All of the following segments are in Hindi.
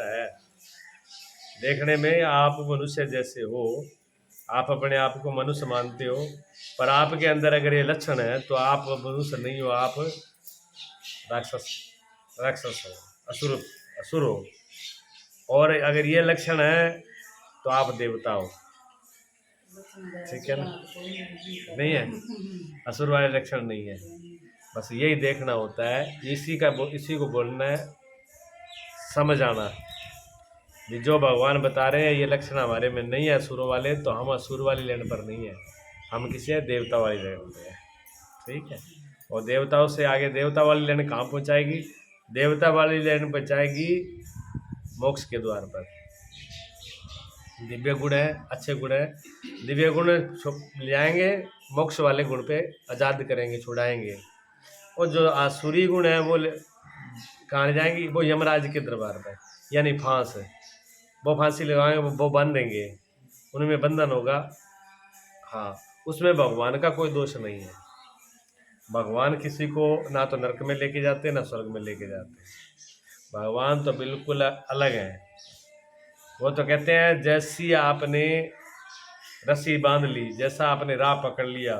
कैसा है। देखने में आप मनुष्य जैसे हो, आप अपने आप को मनुष्य मानते हो, पर आपके अंदर अगर ये लक्षण है तो आप मनुष्य नहीं हो, आप राक्षस राक्षस हो, असुर असुर हो। और अगर ये लक्षण है तो आप देवता हो। ठीक है ना? नहीं है, असुर वाले लक्षण नहीं है। बस यही देखना होता है, इसी को बोलना है समझ आना। जो भगवान बता रहे हैं ये लक्षण हमारे में नहीं है असुरों वाले, तो हम असुर वाली लाइन पर नहीं है, हम किसी है देवता वाली लाइन पर है। ठीक है। और देवताओं से आगे देवता वाली लाइन कहाँ पहुँचाएगी? देवता वाली लाइन पहुँचाएगी मोक्ष के द्वार पर। दिव्य गुण है, अच्छे गुण है, दिव्य गुण ले आएंगे, मोक्ष वाले गुण पे आज़ाद करेंगे, छुड़ाएंगे। और जो आसुरी गुण है वो कहाँ जाएंगी? वो यमराज के दरबार पर, यानी फांस। वो फांसी लगाएंगे, वो बांधेंगे, उनमें बंधन होगा। हाँ, उसमें भगवान का कोई दोष नहीं है। भगवान किसी को ना तो नरक में लेके जाते ना स्वर्ग में लेके जाते। भगवान तो बिल्कुल अलग हैं। वो तो कहते हैं जैसी आपने रस्सी बांध ली, जैसा आपने राह पकड़ लिया,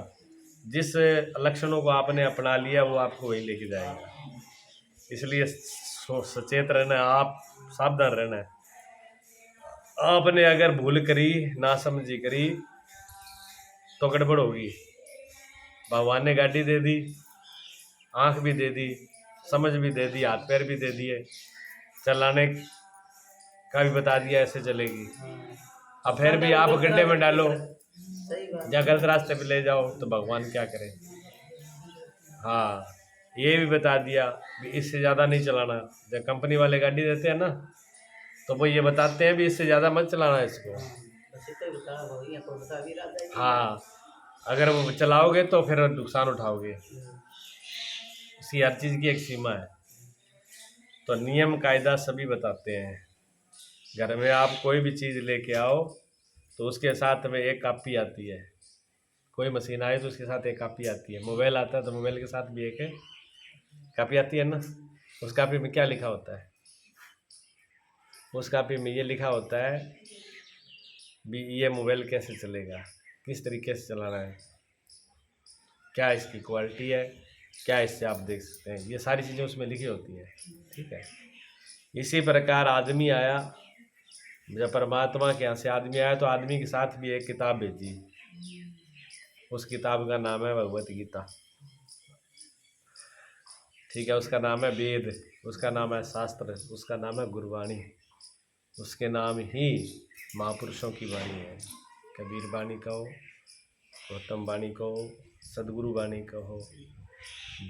जिस लक्षणों को आपने अपना लिया वो आपको वहीं लेके जाएगा। इसलिए सचेत रहना है, आप सावधान रहना है। आपने अगर भूल करी, ना समझी करी तो गड़बड़ होगी। भगवान ने गाड़ी दे दी, आंख भी दे दी, समझ भी दे दी, हाथ पैर भी दे दिए, चलाने का भी बता दिया ऐसे चलेगी। अब फिर भी आप गड्ढे में डालो या गलत रास्ते पे ले जाओ तो भगवान क्या करे। हाँ, ये भी बता दिया कि इससे ज़्यादा नहीं चलाना। जब कंपनी वाले गाड़ी देते हैं ना तो वो ये बताते हैं भी इससे ज़्यादा मत चलाना इसको। हाँ, अगर वो चलाओगे तो फिर नुकसान उठाओगे। इसकी हर चीज़ की एक सीमा है। तो नियम कायदा सभी बताते हैं। घर में आप कोई भी चीज़ लेके आओ तो उसके साथ में एक कापी आती है। कोई मशीन आए तो उसके साथ एक कापी आती है। मोबाइल आता है तो मोबाइल के साथ भी एक कापी आती है ना। उस कापी में क्या लिखा होता है? उस कापी में ये लिखा होता है भी ये मोबाइल कैसे चलेगा, किस तरीके से चलाना है, क्या इसकी क्वालिटी है, क्या इससे आप देख सकते हैं, ये सारी चीज़ें उसमें लिखी होती हैं। ठीक है। इसी प्रकार आदमी आया, जब परमात्मा के यहाँ से आदमी आया तो आदमी के साथ भी एक किताब भेजी। उस किताब का नाम है भगवत गीता। ठीक है। उसका नाम है वेद, उसका नाम है शास्त्र, उसका नाम है गुरबाणी, उसके नाम ही महापुरुषों की वाणी है। कबीर वाणी कहो, गौतम वाणी कहो, सदगुरु वाणी कहो।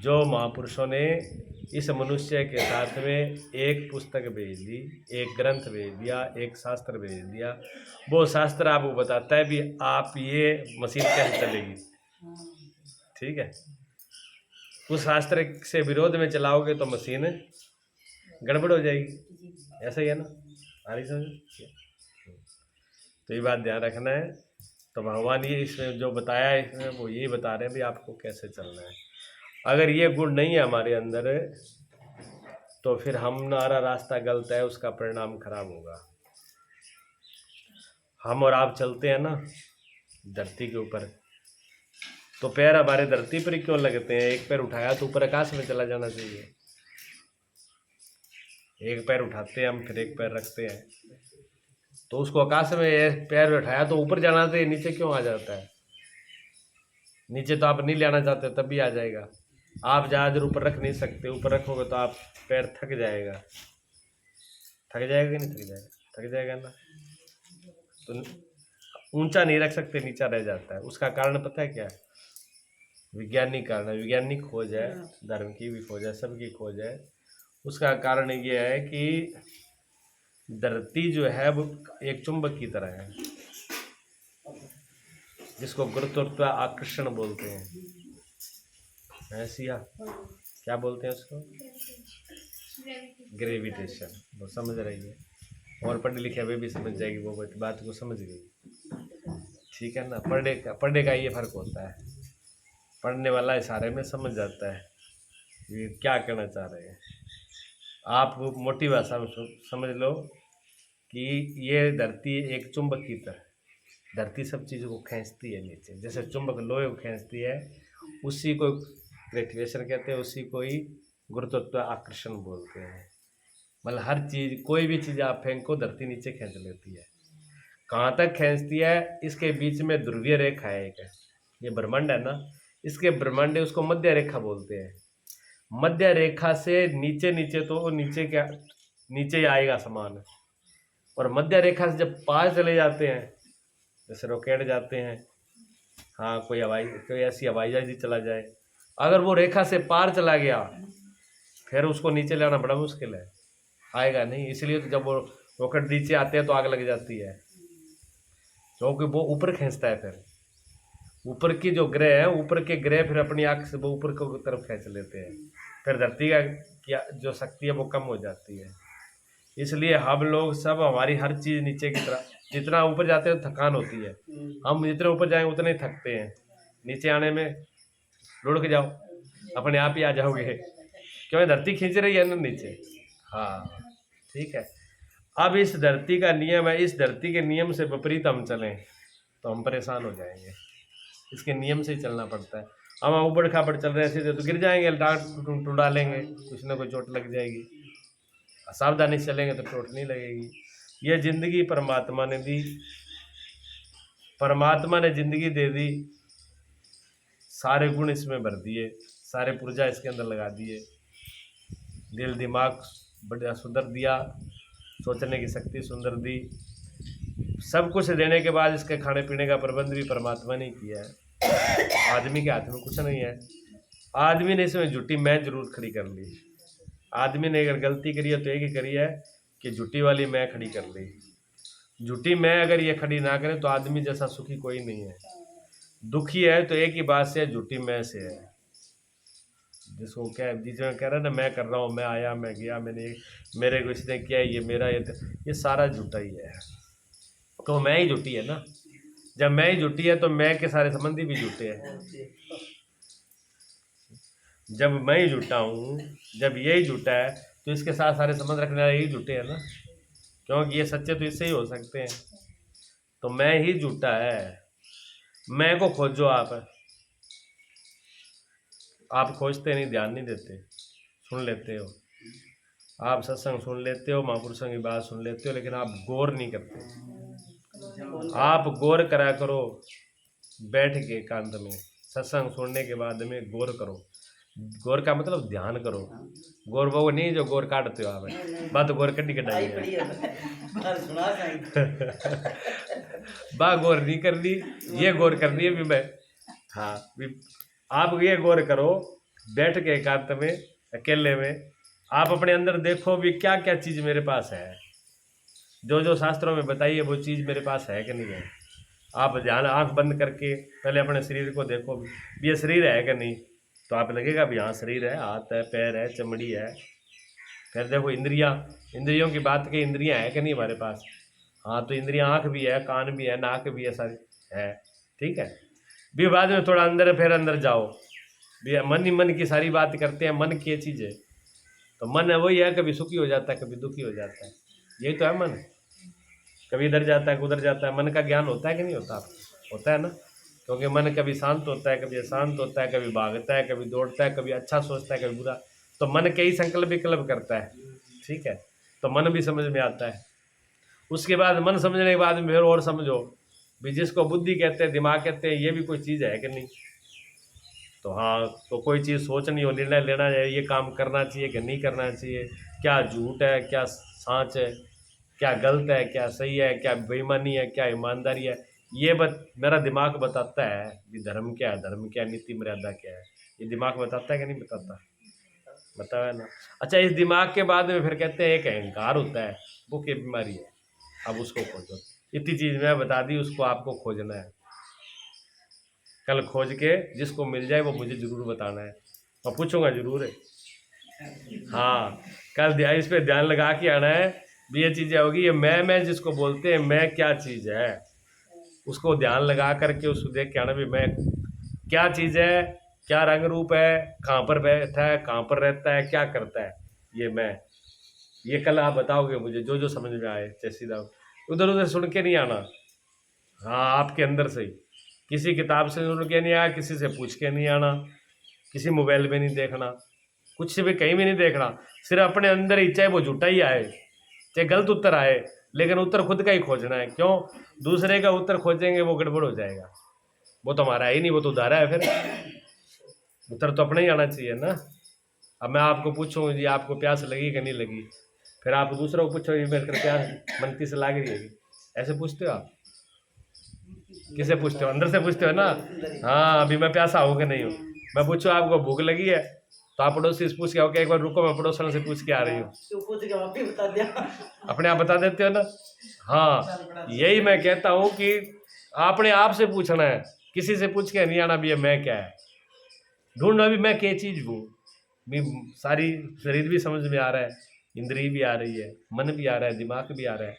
जो महापुरुषों ने इस मनुष्य के साथ में एक पुस्तक भेज दी, एक ग्रंथ भेज दिया, एक शास्त्र भेज दिया। वो शास्त्र आपको बताता है भी आप ये मशीन कैसे चलेगी। ठीक है। उस शास्त्र से विरोध में चलाओगे तो मशीन गड़बड़ हो जाएगी। ऐसा ही है ना, आ रही समझ? तो ये बात ध्यान रखना है। तो भगवान ये इसमें जो बताया है इसमें वो यही बता रहे हैं भी आपको कैसे चलना है। अगर ये गुण नहीं है हमारे अंदर तो फिर हमारा रास्ता गलत है, उसका परिणाम खराब होगा। हम और आप चलते हैं ना धरती के ऊपर, तो पैर हमारे धरती पर क्यों लगते हैं? एक पैर उठाया तो ऊपर आकाश में चला जाना चाहिए। एक पैर उठाते हैं हम, फिर एक पैर रखते हैं, तो उसको आकाश में पैर उठाया तो ऊपर जाना चाहिए, नीचे क्यों आ जाता है? नीचे तो आप नहीं लेना चाहते तब भी आ जाएगा। आप जहाज ऊपर रख नहीं सकते, ऊपर रखोगे तो आप पैर थक जाएगा। थक जाएगा कि नहीं थक जाएगा? थक जाएगा ना। तो ऊंचा नहीं रख सकते, नीचा रह जाता है। उसका कारण पता है क्या है? वैज्ञानिक कारण है। वैज्ञानिक खोज है, धर्म की भी खोज है, सबकी खोज है। उसका कारण ये है कि धरती जो है वो एक चुंबक की तरह है, जिसको गुरुत्व आकर्षण बोलते हैं। ऐसिया क्या बोलते हैं उसको? ग्रेविटेशन। वो समझ रही है, और पढ़े लिखे वे भी समझ जाएगी, वो बात को समझ गई। ठीक है ना। पढ़ने का ये फर्क होता है। पढ़ने वाला इशारे में समझ जाता है ये क्या कहना चाह रहे हैं। आप मोटी भाषा में समझ लो कि ये धरती एक चुंबक की तरह, धरती सब चीज़ों को खींचती है नीचे, जैसे चुंबक लोहे को खींचती है, उसी को ग्रेविटेशन कहते हैं, उसी को ही गुरुत्व आकर्षण बोलते हैं। मतलब हर चीज़, कोई भी चीज़ आप फेंको धरती नीचे खींच लेती है। कहाँ तक खींचती है, इसके बीच में ध्रुवीय रेखा है एक, ये ब्रह्मांड है ना, इसके ब्रह्मांड है, उसको मध्य रेखा बोलते हैं। मध्य रेखा से नीचे नीचे तो नीचे क्या, नीचे ही आएगा सामान, और मध्य रेखा से जब पार चले जाते हैं, जैसे रॉकेट जाते हैं, हाँ कोई ऐसी हवाई जहाज ही चला जाए, अगर वो रेखा से पार चला गया फिर उसको नीचे लाना बड़ा मुश्किल है, आएगा नहीं। इसलिए तो जब वो रॉकेट नीचे आते हैं तो आग लग जाती है, क्योंकि वो ऊपर खींचता है। फिर ऊपर की जो ग्रह है, ऊपर के ग्रह फिर अपनी आँख से वो ऊपर की तरफ खींच लेते हैं, फिर धरती का क्या जो शक्ति है वो कम हो जाती है। इसलिए हम लोग सब, हमारी हर चीज़ नीचे की तरफ, जितना ऊपर जाते हैं थकान होती है, हम जितने ऊपर जाएंगे उतने ही थकते हैं, नीचे आने में लुढ़क जाओ, अपने आप ही आ जाओगे, क्योंकि धरती खींच रही है ना नीचे। हाँ ठीक है। अब इस धरती का नियम है, इस धरती के नियम से विपरीत हम चलें तो हम परेशान हो जाएंगे, इसके नियम से ही चलना पड़ता है। हम ऊबड़ खाबड़ चल रहे ऐसे तो गिर जाएंगे, टांग टूटा लेंगे, कुछ ना कोई चोट लग जाएगी। सावधानी से चलेंगे तो चोट नहीं लगेगी। ये जिंदगी परमात्मा ने दी, परमात्मा ने जिंदगी दे दी, सारे गुण इसमें भर दिए, सारे पुर्जा इसके अंदर लगा दिए, दिल दिमाग बढ़िया सुंदर दिया, सोचने की शक्ति सुंदर दी, सब कुछ देने के बाद इसके खाने पीने का प्रबंध भी परमात्मा ने किया है। आदमी के हाथ में कुछ नहीं है। आदमी ने इसमें झूठी मैं जरूर खड़ी कर ली। आदमी ने अगर गलती करी है तो एक ही करी है कि झूठी वाली मैं खड़ी कर ली। झूठी मैं अगर ये खड़ी ना करे तो आदमी जैसा सुखी कोई नहीं है। दुखी है तो एक ही बात से है, झूठी मैं से है। जिसको क्या, जिसमें कह रहा है ना मैं कर रहा हूँ, मैं आया, मैं गया, मैंने, मेरे को इसने किया, ये मेरा, ये सारा झूठा ही है। तो मैं ही झूठी है ना। जब मैं ही झूठी है तो मैं के सारे संबंधी भी झूठे हैं। जब मैं ही झूठा हूँ, जब यही झूठा है तो इसके साथ सारे संबंध रखने वाले यही झूठे हैं ना, क्योंकि ये सच्चे तो इससे ही हो सकते हैं। तो मैं ही झूठा है। मैं को खोजो आप खोजते नहीं, ध्यान नहीं देते, सुन लेते हो, आप सत्संग सुन लेते हो, महापुरुषों की बात सुन लेते हो, लेकिन आप गौर नहीं करते। आप गौर करा करो, बैठ के एकांत में सत्संग सुनने के बाद में गौर करो। गौर का मतलब ध्यान करो। गौर वो नहीं जो गौर काटते हो आप, बात गौर कड्डी कटाई है। बा गौर नहीं कर दी, ये गौर कर दी अभी मैं। हाँ आप ये गौर करो, बैठ के एकांत में अकेले में आप अपने अंदर देखो भी क्या क्या चीज़ मेरे पास है, जो जो शास्त्रों में बताइए वो चीज़ मेरे पास है कि नहीं है। आप ध्यान आंख बंद करके पहले अपने शरीर को देखो भी ये शरीर है कि नहीं, तो आप लगेगा भी हाँ शरीर है, हाथ है, पैर है, चमड़ी है। फिर देखो इंद्रियों की बात की, इंद्रियां है कि नहीं हमारे पास। हाँ तो इंद्रियां, आँख भी है, कान भी है, नाक भी है, सारी है, ठीक है। भी बाद में थोड़ा अंदर, फिर अंदर जाओ भी, मन ही मन की सारी बात करते हैं। मन की चीज़ है तो मन है वही है, कभी सुखी हो जाता है, कभी दुखी हो जाता है, यही तो है मन। कभी इधर जाता है, उधर जाता है। मन का ज्ञान होता है कि नहीं होता? होता है ना, क्योंकि मन कभी शांत होता है, कभी अशांत होता है, कभी भागता है, कभी दौड़ता है, कभी अच्छा सोचता है, कभी बुरा। तो मन कई संकल्प विकल्प करता है, ठीक है। तो मन भी समझ में आता है। उसके बाद मन समझने के बाद में फिर और समझो भी, जिसको बुद्धि कहते हैं, दिमाग कहते हैं, ये भी कोई चीज़ है कि नहीं। तो हाँ, तो कोई चीज़ सोचनी हो, निर्णय लेना है, ये काम करना चाहिए कि नहीं करना चाहिए, क्या झूठ है, क्या सच है, क्या गलत है, क्या सही है, क्या बेईमानी है, क्या ईमानदारी है, ये मेरा दिमाग बताता है कि धर्म क्या है, धर्म क्या है, नीति मर्यादा क्या है। ये दिमाग बताता है कि नहीं बताता? बताया है ना। अच्छा, इस दिमाग के बाद में फिर कहते हैं एक अहंकार होता है, वो क्या बीमारी है। अब उसको खोजो। इतनी चीज़ मैं बता दी, उसको आपको खोजना है। कल खोज के जिसको मिल जाए वो मुझे ज़रूर बताना है, मैं पूछूंगा ज़रूर है। हाँ, कल इस पर ध्यान लगा के आना है भी, ये चीज़ें होगी। ये मैं जिसको बोलते हैं, मैं क्या चीज़ है, उसको ध्यान लगा करके उसको देख के आना भी, मैं क्या चीज़ है, क्या रंग रूप है, कहाँ पर बैठा है, कहाँ पर रहता है, क्या करता है, ये मैं। ये कल आप बताओगे मुझे जो जो समझ में आए, जय सीधा, उधर उधर सुन के नहीं आना। हाँ, आपके अंदर से ही, किसी किताब से सुन के नहीं आया, किसी से पूछ के नहीं आना, किसी मोबाइल में नहीं देखना, कुछ भी कहीं भी नहीं देखना, सिर्फ अपने अंदर ही, चाहे वो झूठा ही आए, चाहे गलत उत्तर आए, लेकिन उत्तर खुद का ही खोजना है। क्यों? दूसरे का उत्तर खोजेंगे वो गड़बड़ हो जाएगा, वो तो हमारा है ही नहीं, वो तो उधारा है। फिर उत्तर तो अपना ही आना चाहिए ना। अब मैं आपको पूछूँ जी आपको प्यास लगी कि नहीं लगी, फिर आप दूसरों को पूछो ये मेरे को प्यास मनती से लाग रही है, ऐसे पूछते हो आप? किसे पूछते हो? अंदर से पूछते हो ना। हाँ, अभी मैं प्यासा हूँ कि नहीं हूँ। मैं पूछूँ आपको भूख लगी है, तो आप पड़ोसी से पूछ के आओ कि एक बार रुको मैं पड़ोसन से पूछ के आ रही हूँ, अपने आप बता देते हो ना। हाँ, यही मैं कहता हूँ कि अपने आप से पूछना है, किसी से पूछ के नहीं आना भी है मैं क्या है, ढूंढना भी मैं क्या चीज़ हूँ। भी सारी शरीर भी समझ में आ रहा है, इंद्रिय भी आ रही है, मन भी आ रहा है, दिमाग भी आ रहा है,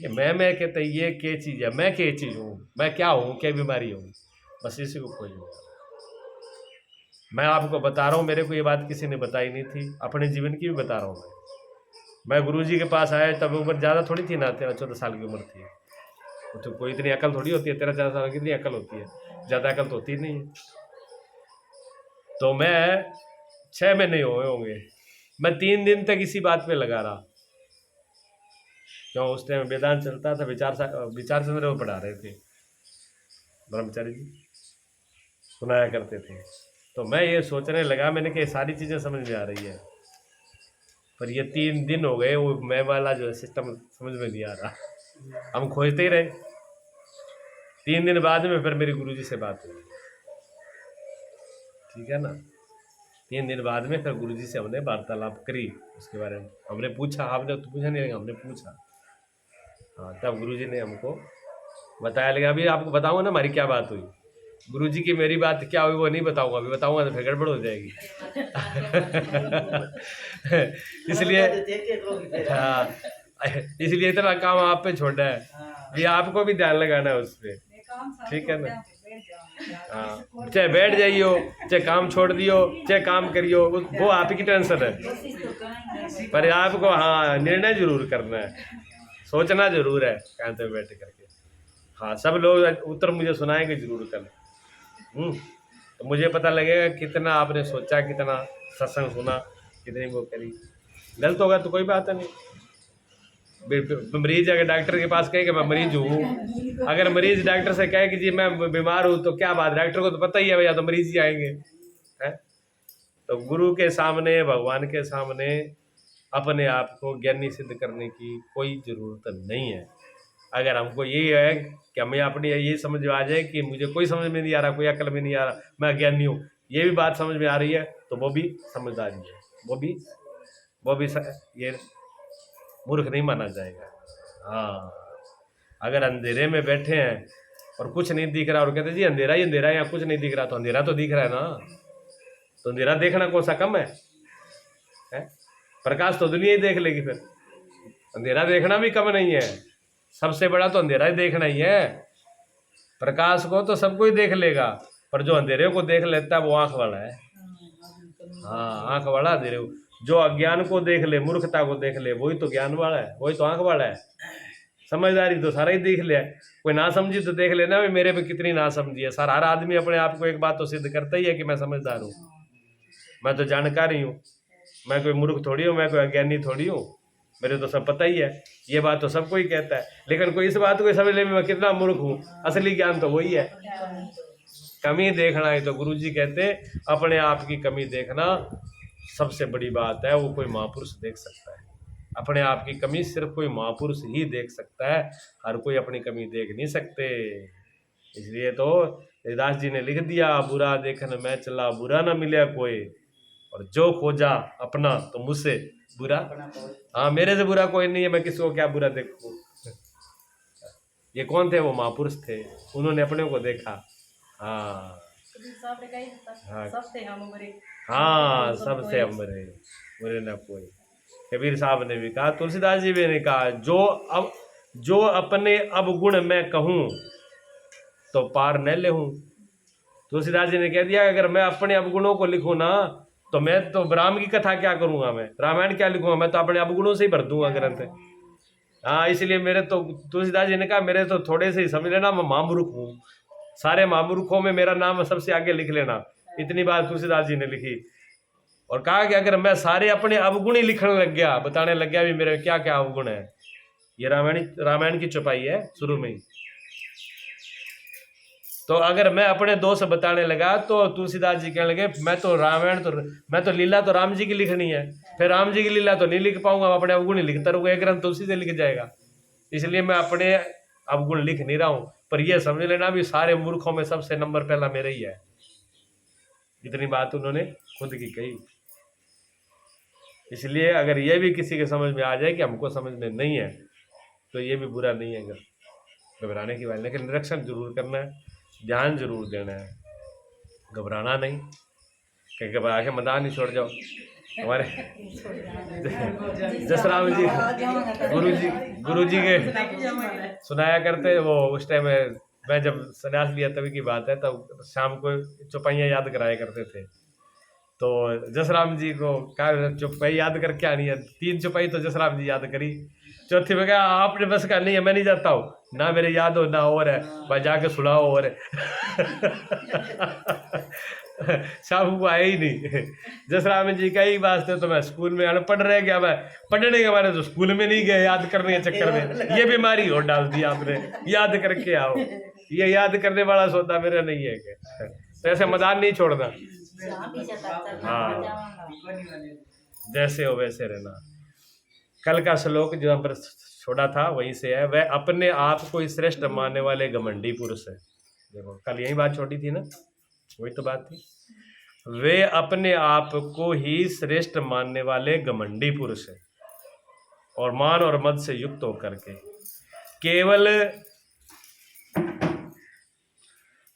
ये मैं कहते ये क्या चीज़ है, मैं क्या चीज़ हूँ, मैं क्या हूँ, क्या बीमारी हूँ, बस इसी को खोजो। मैं आपको बता रहा हूँ, मेरे को ये बात किसी ने बताई नहीं थी, अपने जीवन की भी बता रहा हूँ। मैं गुरुजी के पास आया तब उम्र ज़्यादा थोड़ी थी ना, 13-14 साल की उम्र थी, तो कोई इतनी अकल थोड़ी होती है, 13-14 साल की इतनी अकल होती है, ज़्यादा अकल तो होती नहीं है। तो मैं 6 महीने हुए होंगे, मैं 3 दिन तक इसी बात पे लगा रहा। क्यों? उस टाइम वेदांत चलता था, विचार चंद्र वो पढ़ा रहे थे, ब्रह्मचारी जी सुनाया करते थे। तो मैं ये सोचने लगा, मैंने कि सारी चीज़ें समझ में आ रही है, पर ये 3 दिन हो गए वो मैं वाला जो है सिस्टम समझ में नहीं आ रहा, हम खोजते ही रहे। 3 दिन बाद में फिर मेरी गुरुजी से बात हुई, ठीक है ना। 3 दिन बाद में फिर गुरुजी से हमने वार्तालाप करी, उसके बारे में हमने पूछा, आपने तो पूछा नहीं, हमने पूछा। हाँ, तब गुरुजी ने हमको बताया। लेकिन अभी आपको बताऊंगा ना हमारी क्या बात हुई, गुरुजी की मेरी बात क्या हुई वो नहीं बताऊंगा, अभी बताऊंगा तो फिर गड़बड़ हो जाएगी। इसलिए हाँ, इसलिए इतना काम आप पे छोड़ा है, ये आपको भी ध्यान लगाना है उस पर, ठीक है ना। हाँ, चाहे बैठ जाइयो, चाहे काम छोड़ दियो, चाहे काम करियो, वो आपकी टेंशन है, पर आपको हाँ निर्णय जरूर करना है, सोचना जरूर है कहाँ पे बैठ करके। हाँ, सब लोग उत्तर मुझे सुनाएंगे जरूर कल। तो मुझे पता लगेगा कितना आपने सोचा, कितना सत्संग सुना, कितनी वो करी। गलत होगा तो कोई बात नहीं, मरीज अगर डॉक्टर के पास कहे कि मैं मरीज हूँ, अगर मरीज डॉक्टर से कहे कि जी मैं बीमार हूँ, तो क्या बात, डॉक्टर को तो पता ही है भैया तो मरीज ही आएंगे, है। तो गुरु के सामने, भगवान के सामने अपने आप को ज्ञानी सिद्ध करने की कोई ज़रूरत नहीं है। अगर हमको यही है कि हमें अपनी ये समझ में आ जाए कि मुझे कोई समझ में नहीं आ रहा, कोई अकल में नहीं आ रहा, मैं अज्ञानी हूँ, ये भी बात समझ में आ रही है, तो वो भी समझदारी है, वो भी ये मूर्ख नहीं माना जाएगा। हाँ, अगर अंधेरे में बैठे हैं और कुछ नहीं दिख रहा और कहते जी अंधेरा ही अंधेरा है, यहाँ कुछ नहीं दिख रहा, तो अंधेरा तो दिख रहा है ना, तो अंधेरा देखना कौन सा कम है? प्रकाश तो दुनिया ही देख लेगी, फिर अंधेरा देखना भी कम नहीं है, सबसे बड़ा तो अंधेरा ही देखना ही है। प्रकाश को तो सब कोई देख लेगा, पर जो अंधेरे को देख लेता है वो आंख वाला है। हाँ, आंख वाला अंधेरे को, जो अज्ञान को देख ले, मूर्खता को देख ले, वही तो ज्ञान वाला है, वही तो आंख वाला है। समझदारी तो सारा ही देख लिया, कोई ना समझी तो देख लेना मेरे पे कितनी ना समझी है। सारा हर आदमी अपने आप को एक बात तो सिद्ध करता ही है कि मैं समझदार हूँ, मैं तो जानकारी हूँ, मैं कोई मूर्ख थोड़ी हूँ, मैं कोई अज्ञानी थोड़ी हूँ, मेरे तो सब पता ही है। ये बात तो सबको ही कहता है, लेकिन कोई इस बात को समझ ले मैं कितना मूर्ख हूँ, असली ज्ञान तो वही है। कमी देखना है तो गुरुजी कहते अपने आप की कमी देखना सबसे बड़ी बात है, वो कोई महापुरुष देख सकता है। अपने आप की कमी सिर्फ कोई महापुरुष ही देख सकता है, हर कोई अपनी कमी देख नहीं सकते। इसलिए तो रविदास जी ने लिख दिया, बुरा देखन मैं चला बुरा ना मिले कोई, और जो खोजा अपना तो मुझसे बुरा। हाँ, मेरे से बुरा कोई नहीं है, मैं किसी को क्या बुरा देखूं। ये कौन थे? वो महापुरुष थे, उन्होंने अपने को देखा। हाँ हाँ हाँ, सबसे हमरे बुरे ना कोई। कबीर साहब ने भी कहा, तुलसीदास जी भी ने कहा, जो अपने अवगुण मैं कहूँ तो पार न ले हूँ। तुलसीदास जी ने कह दिया अगर मैं अपने अवगुणों को लिखूँ ना तो मैं तो राम की कथा क्या करूंगा, मैं रामायण क्या लिखूंगा, मैं तो अपने अवगुणों से ही भर दूंगा ग्रंथ। हाँ, इसलिए मेरे तो तुलसीदास जी ने कहा मेरे तो थोड़े से ही समझ लेना, मैं महामूर्ख हूँ, सारे महामूर्खों में मेरा नाम सबसे आगे लिख लेना। इतनी बात तुलसीदास जी ने लिखी। और कहा कि अगर मैं सारे अपने अवगुण ही लिखने लग गया, बताने लग गया भी मेरे क्या क्या अवगुण है, ये रामायण की चौपाई है शुरू में ही। तो अगर मैं अपने दोष बताने लगा तो तुलसीदास जी कहने लगे मैं तो लीला तो राम जी की लिखनी है, फिर राम जी की लीला तो नहीं लिख पाऊंगा, अपने अवगुण ही लिखता रहूंगा, एक ग्रंथ तुलसी से लिख जाएगा। इसलिए मैं अपने अवगुण लिख नहीं रहा हूं, पर यह समझ लेना भी सारे मूर्खों में सबसे नंबर पहला मेरा ही है। इतनी बात उन्होंने खुद की कही। इसलिए अगर ये भी किसी के समझ में आ जाए कि हमको समझ में नहीं है, तो ये भी बुरा नहीं है घबराने की बात, लेकिन निरीक्षण जरूर करना है, ध्यान जरूर देना है, घबराना नहीं, कहीं घबरा के मैदान नहीं छोड़ जाओ। हमारे जसराम जी गुरु जी के सुनाया करते, वो उस टाइम मैं जब संन्यास लिया तभी की बात है, तब शाम को चौपाइयाँ याद कराया करते थे। तो जसराम जी को कहा चौपाई याद करके आनी है, 3 चौपाई तो जसराम जी याद करी, चौथी में कहा आपने बस का नहीं है, मैं नहीं जाता हूँ, ना मेरे याद हो ना और है, भाई जाके सुनाओ और शाम को आए ही नहीं। जसराम जी का ही वास्ते तो मैं स्कूल में अनपढ़ रह गया, मैं पढ़ने के बारे तो स्कूल में नहीं गए, याद करने के चक्कर में ये बीमारी और डाल दी आपने, याद करके आओ, ये याद करने वाला सौदा मेरा नहीं है क्या? तो ऐसे मैदान नहीं छोड़ना। हाँ, जैसे हो वैसे रहना। कल का श्लोक जो हम पर छोड़ा था वहीं से है, वह अपने आप को श्रेष्ठ मानने वाले घमंडी पुरुष है। देखो कल यही बात छोटी थी ना, वही तो बात थी। वे अपने आप को ही श्रेष्ठ मानने वाले घमंडी पुरुष है, और मान और मद से युक्त होकर के केवल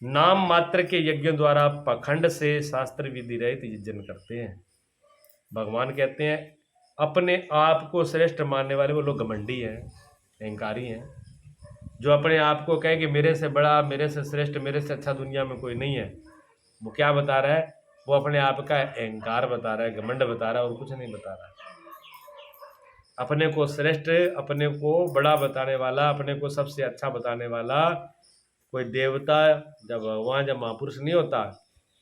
नाम मात्र के यज्ञों द्वारा पाखंड से शास्त्र विधि रहित यजन करते हैं। भगवान कहते हैं अपने आप को श्रेष्ठ मानने वाले वो लोग घमंडी हैं, अहंकारी हैं, जो अपने आप को कहे कि मेरे से बड़ा, मेरे से श्रेष्ठ, मेरे से अच्छा दुनिया में कोई नहीं है। वो क्या बता रहा है? वो अपने आप का अहंकार बता रहा है, घमंड बता रहा है, और कुछ नहीं बता रहा है। अपने को श्रेष्ठ, अपने को बड़ा बताने वाला, अपने को सबसे अच्छा बताने वाला कोई देवता, जब भगवान, जब महापुरुष नहीं होता,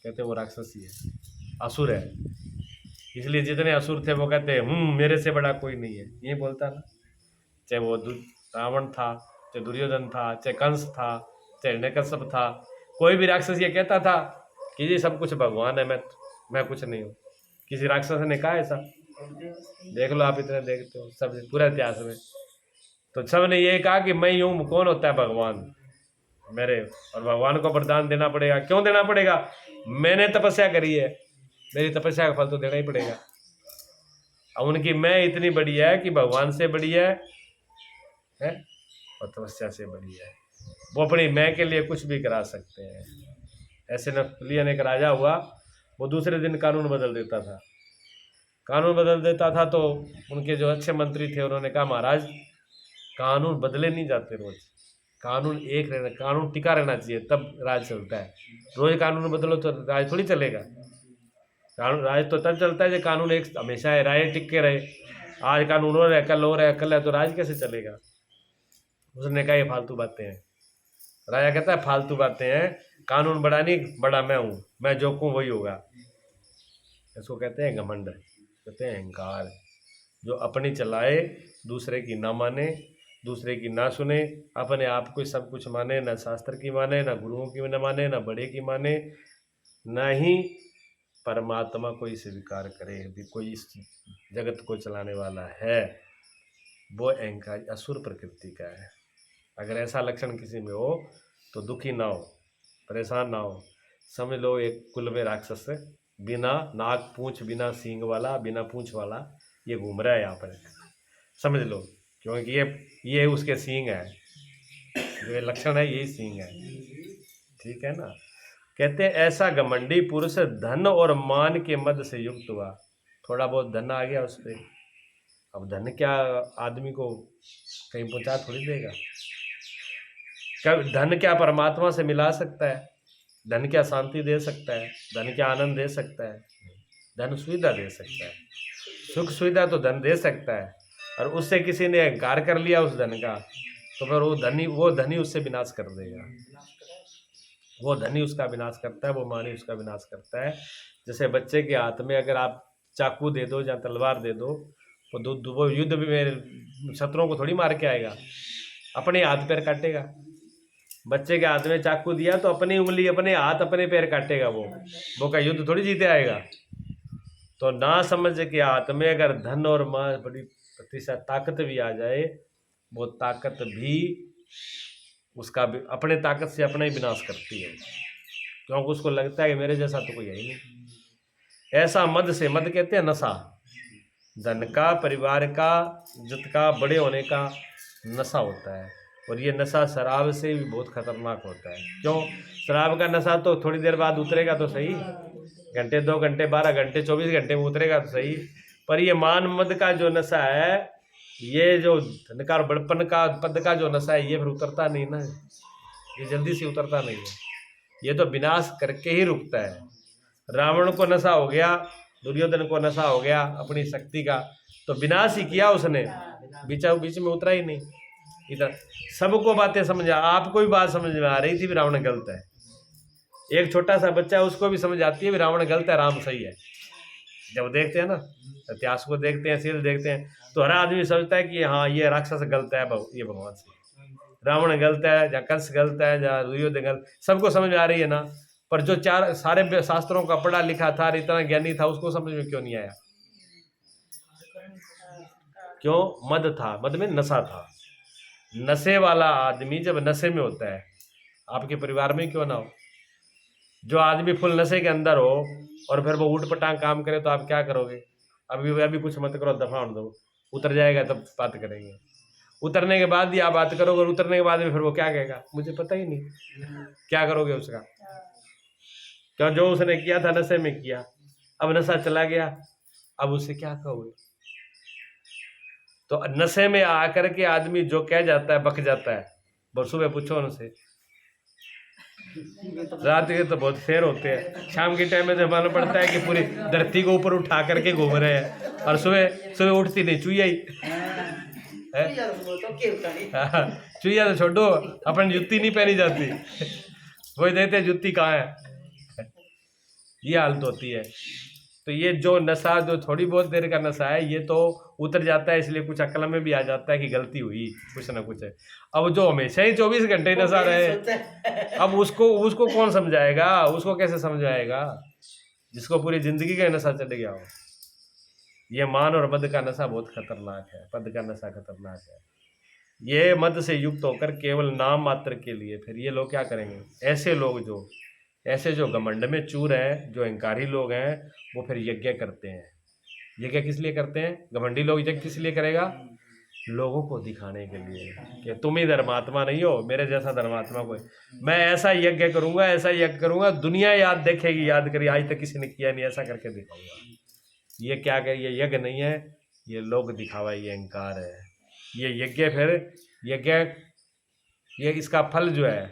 कहते वो राक्षसी है, असुर है। इसलिए जितने असुर थे वो कहते हैं मेरे से बड़ा कोई नहीं है, ये बोलता ना। चाहे वो रावण था, चाहे दुर्योधन था, चाहे कंस था, चाहे हिरण्यकश्यप था, कोई भी राक्षस ये कहता था कि ये सब कुछ भगवान है, मैं कुछ नहीं हूँ। किसी राक्षस ने कहा ऐसा? देख लो आप, इतने देखते हो सब पूरे इतिहास में, तो सब ने ये कहा कि मैं यूं, कौन होता है भगवान मेरे, और भगवान को वरदान देना पड़ेगा। क्यों देना पड़ेगा? मैंने तपस्या करी है, मेरी तपस्या का फल तो देना ही पड़ेगा। अब उनकी मैं इतनी बड़ी है कि भगवान से बड़ी है और तपस्या से बड़ी है। वो अपनी मैं के लिए कुछ भी करा सकते हैं। ऐसे नप्पोलियन एक राजा हुआ, वो दूसरे दिन कानून बदल देता था। कानून बदल देता था तो उनके जो अच्छे मंत्री थे उन्होंने कहा महाराज कानून बदले नहीं जाते रोज, कानून एक रहना, कानून टिका रहना चाहिए तब राज चलता है। रोज कानून बदलो तो राज थोड़ी चलेगा। कानून राज तो तब चलता है जब कानून एक हमेशा है, राय टिक के रहे। आज कानून हो रहा है, कल हो रहा है, कल है, तो राज कैसे चलेगा? उसने कहा ये फालतू बातें हैं। राजा कहता है फालतू बातें हैं, कानून बड़ा नहीं, बड़ा मैं हूँ, मैं जो कहूँ वही होगा। इसको कहते हैं घमंड, कहते हैं अहंकार। जो अपनी चलाए, दूसरे की ना माने, दूसरे की ना सुने, अपने आप को सब कुछ माने, ना शास्त्र की माने, ना गुरुओं की न माने, ना बड़े की माने, ना ही परमात्मा को ही स्वीकार करे भी कोई इस जगत को चलाने वाला है। वो अहंकार असुर प्रकृति का है। अगर ऐसा लक्षण किसी में हो तो दुखी ना हो, परेशान ना हो, समझ लो एक कुल में राक्षस है, बिना नाक पूंछ, बिना सींग वाला, बिना पूंछ वाला ये घूम रहा है यहाँ पर, समझ लो, क्योंकि ये उसके सींग है, जो ये लक्षण है यही सींग है, ठीक है ना। कहते हैं ऐसा घमंडी पुरुष धन और मान के मद से युक्त हुआ। थोड़ा बहुत धन आ गया उस पर, अब धन क्या आदमी को कहीं पहुंचा थोड़ी देगा। धन क्या परमात्मा से मिला सकता है? धन क्या शांति दे सकता है? धन क्या आनंद दे सकता है? धन सुविधा दे सकता है, सुख सुविधा तो धन दे सकता है, और उससे किसी ने अहंकार कर लिया उस धन का, तो फिर वो धनी उससे विनाश कर देगा। वो धनी उसका विनाश करता है, वो मानी उसका विनाश करता है। जैसे बच्चे के हाथ में अगर आप चाकू दे दो या तलवार दे दो, वो युद्ध में शत्रुओं को थोड़ी मार के आएगा, अपने हाथ पैर काटेगा। बच्चे के हाथ में चाकू दिया तो अपनी उंगली, अपने हाथ, अपने पैर काटेगा, वो का युद्ध थोड़ी जीते आएगा। तो ना समझ के हाथ में अगर धन और बड़ी प्रतिशत ताकत भी आ जाए, वो ताकत भी उसका भी अपने ताकत से अपना ही विनाश करती है, क्योंकि उसको लगता है कि मेरे जैसा तो कोई है ही नहीं। ऐसा मद से, मद कहते हैं नशा, धन का, परिवार का, इज्जत का, बड़े होने का नशा होता है। और ये नशा शराब से भी बहुत खतरनाक होता है। क्यों? शराब का नशा तो थोड़ी देर बाद उतरेगा तो सही, घंटे, 2 घंटे, 12 घंटे, 24 घंटे में उतरेगा तो सही, पर ये मान मद का जो नशा है, ये जो धन का, बड़पन का, पद का जो नशा है, ये फिर उतरता नहीं ना, ये जल्दी से उतरता नहीं है, ये तो विनाश करके ही रुकता है। रावण को नशा हो गया, दुर्योधन को नशा हो गया अपनी शक्ति का, तो विनाश ही किया उसने, बीच में उतरा ही नहीं। इधर सबको बातें समझ आपको भी बात समझ में आ रही थी भी रावण गलत है, एक छोटा सा बच्चा है उसको भी समझ आती है भी रावण गलत है, राम सही है। जब देखते हैं ना, इतिहास को देखते हैं, सीरियल देखते हैं, तो हर आदमी सोचता है कि हाँ ये राक्षस गलत है, ये भगवान से, रावण गलत है, या कंस गलत है, या दुर्योधन गलत, सबको समझ में आ रही है ना। पर जो सारे शास्त्रों का पढ़ा लिखा था, इतना ज्ञानी था, उसको समझ में क्यों नहीं आया? क्यों? मद था, मद में नशा था। नशे वाला आदमी जब नशे में होता है, आपके परिवार में क्यों ना हो, जो आदमी फुल नशे के अंदर हो और फिर वो उठ पटांग काम करे, तो आप क्या करोगे? अभी कुछ मत करो, दफा दो, उतर जाएगा तब बात करेंगे। उतरने के बाद ही आप बात करोगे, और उतरने के बाद में फिर वो क्या कहेगा, मुझे पता ही नहीं। क्या करोगे उसका? क्यों? जो उसने किया था नशे में किया, अब नशा चला गया, अब उससे क्या कहोगे? तो नशे में आकर के आदमी जो कह जाता है, बक जाता है, वो सुबह पूछो उनसे, रात के तो बहुत फेर होते हैं, शाम के टाइम में तो मालूम पड़ता है कि पूरी धरती को ऊपर उठा करके घूम रहे हैं, और सुबह उठती नहीं चुईया ही चुईया तो छोड़ो, अपन जुत्ती नहीं पहनी जाती, वही देखते जुत्ती कहाँ है, ये हालत होती है। तो ये जो नशा, जो थोड़ी बहुत देर का नशा है, ये तो उतर जाता है, इसलिए कुछ अक्ल में भी आ जाता है कि गलती हुई, कुछ ना कुछ है। अब जो हमेशा ही 24 घंटे नशा रहे, अब उसको कौन समझाएगा, उसको कैसे समझाएगा, जिसको पूरी जिंदगी का नशा चढ़ गया हो। ये मान और मद का नशा बहुत खतरनाक है, पद का नशा खतरनाक है। ये मद से युक्त होकर केवल नाम मात्र के लिए, फिर ये लोग क्या करेंगे? ऐसे जो घमंड में चूर हैं, जो अहंकारी लोग हैं, वो फिर यज्ञ करते हैं। यज्ञ किस लिए करते हैं? घमंडी लोग यज्ञ किस लिए करेगा? लोगों को दिखाने के लिए कि तुम ही धर्मात्मा नहीं हो, मेरे जैसा धर्मात्मा कोई, मैं ऐसा यज्ञ करूंगा, ऐसा यज्ञ करूंगा, दुनिया याद देखेगी, याद करिए आज तक किसी ने किया नहीं, ऐसा करके दिखाऊंगा। ये क्या कर, ये यज्ञ नहीं है, ये लोग दिखावा, ये अहंकार है। ये यज्ञ फिर यज्ञ, ये इसका फल जो है,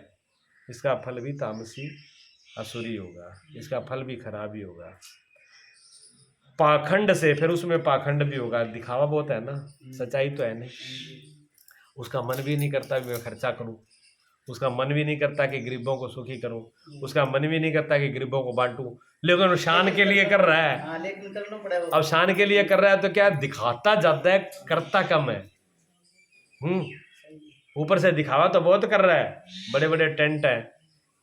इसका फल भी तामसी असुरी होगा, इसका फल भी खराब ही होगा। पाखंड से, फिर उसमें पाखंड भी होगा, दिखावा बहुत है ना, सच्चाई तो है नहीं। उसका मन भी नहीं करता कि मैं खर्चा करूं, उसका मन भी नहीं करता कि गरीबों को सुखी करूं, उसका मन भी नहीं करता कि गरीबों को बांटूं, लेकिन शान के लिए कर रहा है। अब शान के लिए कर रहा है तो क्या, दिखाता ज्यादा है, करता कम है। ऊपर से दिखावा तो बहुत कर रहा है, बड़े बड़े टेंट हैं,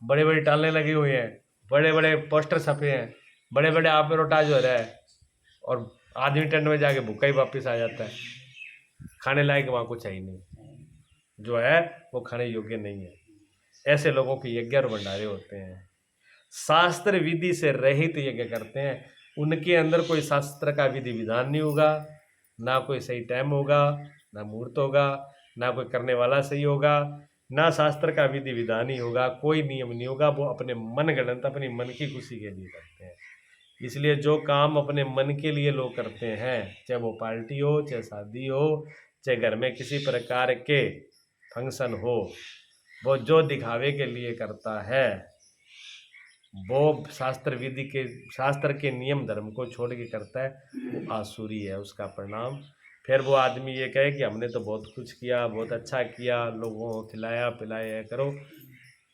बड़े बड़े टाले लगे हुए हैं, बड़े बड़े पोस्टर छपे हैं, बड़े बड़े एडवर्टाइज हो रहा है, और आदमी टेंट में जाके भूखा ही वापस आ जाता है, खाने लायक वहाँ कुछ है ही नहीं, जो है वो खाने योग्य नहीं है। ऐसे लोगों के यज्ञ और भंडारे होते हैं, शास्त्र विधि से रहित यज्ञ करते हैं। उनके अंदर कोई शास्त्र का विधि विधान नहीं होगा, ना कोई सही टाइम होगा, ना मुहूर्त होगा, ना कोई करने वाला सही होगा, ना शास्त्र का विधि विधान ही होगा, कोई नियम नहीं होगा। वो अपने मन गणत, अपनी मन की खुशी के लिए करते हैं। इसलिए जो काम अपने मन के लिए लोग करते हैं, चाहे वो पार्टी हो, चाहे शादी हो, चाहे घर में किसी प्रकार के फंक्शन हो, वो जो दिखावे के लिए करता है, वो शास्त्र के नियम धर्म को छोड़ के करता है, वो आसुरी है। उसका परिणाम फिर वो आदमी ये कहे कि हमने तो बहुत कुछ किया, बहुत अच्छा किया, लोगों को खिलाया पिलाया करो,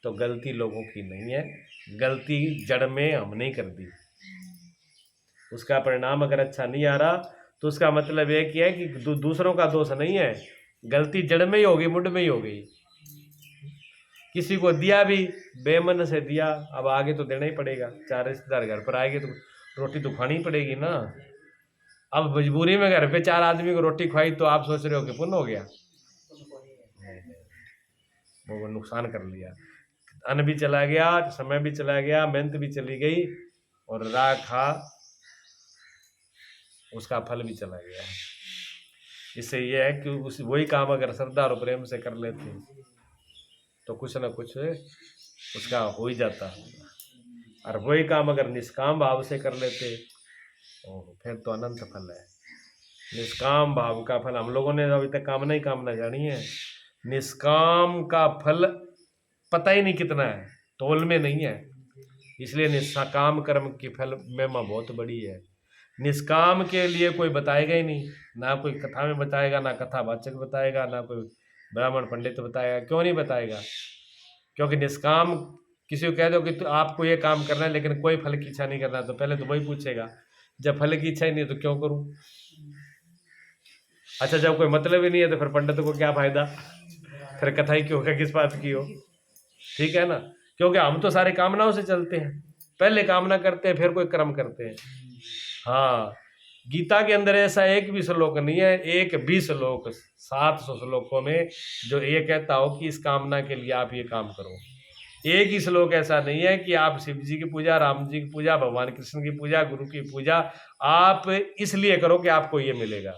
तो गलती लोगों की नहीं है, गलती जड़ में हमने ही कर दी। उसका परिणाम अगर अच्छा नहीं आ रहा तो उसका मतलब ये कि है कि दूसरों का दोष नहीं है, गलती जड़ में ही होगी, मुंड में ही हो गई। किसी को दिया भी बेमन से दिया, अब आगे तो देना ही पड़ेगा, चार रिश्तेदार घर पर आएंगे तो रोटी तो खानी ही पड़ेगी ना। अब मजबूरी में घर पे 4 आदमी को रोटी खवाई तो आप सोच रहे हो कि पुण्य हो गया? वो नुकसान कर लिया, अन्न भी चला गया, समय भी चला गया, मेहनत भी चली गई, और राखा उसका फल भी चला गया। इससे यह है कि उस वही काम अगर श्रद्धा और प्रेम से कर लेते तो कुछ ना कुछ उसका हो ही जाता, और वही काम अगर निष्काम भाव से कर लेते फिर तो अनंत फल है। निष्काम भाव का फल, हम लोगों ने अभी तक कामना ही कामना जानी है, निष्काम का फल पता ही नहीं कितना है, तोल में नहीं है। इसलिए निष्काम कर्म की फल महिमा बहुत बड़ी है। निष्काम के लिए कोई बताएगा ही नहीं, ना कोई कथा में बताएगा, ना कथावाचक बताएगा, ना कोई ब्राह्मण पंडित बताएगा। क्यों नहीं बताएगा? क्योंकि निष्काम किसी को कह दो कि आपको ये काम करना है लेकिन कोई फल की इच्छा नहीं करना, तो पहले तो वही पूछेगा, जब फल की इच्छा ही नहीं है तो क्यों करूं? अच्छा, जब कोई मतलब ही नहीं है तो फिर पंडित को क्या फायदा, फिर कथा ही क्यों, किस बात की हो? ठीक है ना? क्योंकि हम तो सारे कामनाओं से चलते हैं, पहले कामना करते हैं फिर कोई कर्म करते हैं। हाँ, गीता के अंदर ऐसा एक भी श्लोक नहीं है, एक भी श्लोक 700 श्लोकों में जो ये कहता हो कि इस कामना के लिए आप ये काम करो। एक ही श्लोक ऐसा नहीं है कि आप शिव जी की पूजा, राम जी की पूजा, भगवान कृष्ण की पूजा, गुरु की पूजा आप इसलिए करो कि आपको ये मिलेगा।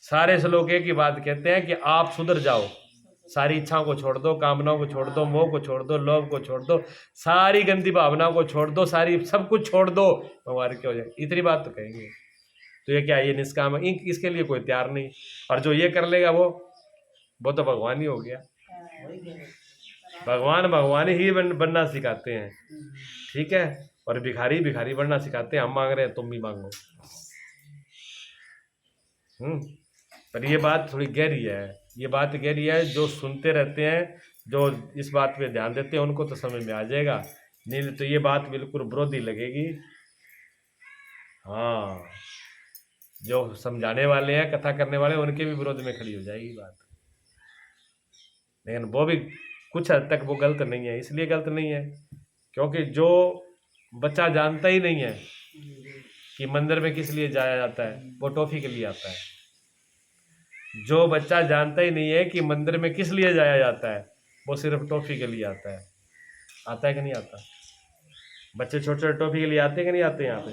सारे श्लोक एक ही बात कहते हैं कि आप सुधर जाओ, सारी इच्छाओं को छोड़ दो, कामनाओं को छोड़ दो, मोह को छोड़ दो, लोभ को छोड़ दो, सारी गंदी भावनाओं को छोड़ दो, सारी सब कुछ छोड़ दो, भगवान क्या हो जाए, इतनी बात तो कहेंगे। तो ये क्या, ये निष्काम है, इसके लिए कोई तैयार नहीं। और जो ये कर लेगा वो तो भगवान ही हो गया। भगवान ही बनना सिखाते हैं, ठीक है, और भिखारी भिखारी बनना सिखाते हैं। हम मांग रहे हैं, तुम भी मांगो। पर ये बात थोड़ी गहरी है, ये बात गहरी है। जो सुनते रहते हैं, जो इस बात पे ध्यान देते हैं, उनको तो समझ में आ जाएगा, नहीं तो ये बात बिल्कुल विरोधी लगेगी। हाँ, जो समझाने वाले हैं, कथा करने वाले, उनके भी विरोध में खड़ी हो जाएगी बात। लेकिन वो भी कुछ हद तक वो गलत नहीं है। इसलिए गलत नहीं है क्योंकि जो बच्चा जानता ही नहीं है कि मंदिर में किस लिए जाया जाता है, वो टॉफी के लिए आता है। जो बच्चा जानता ही नहीं है कि मंदिर में किस लिए जाया जाता है, वो सिर्फ टॉफी के लिए आता है। आता है कि नहीं आता? बच्चे छोटे छोटे टॉफी के लिए आते हैं कि नहीं आते यहाँ पे?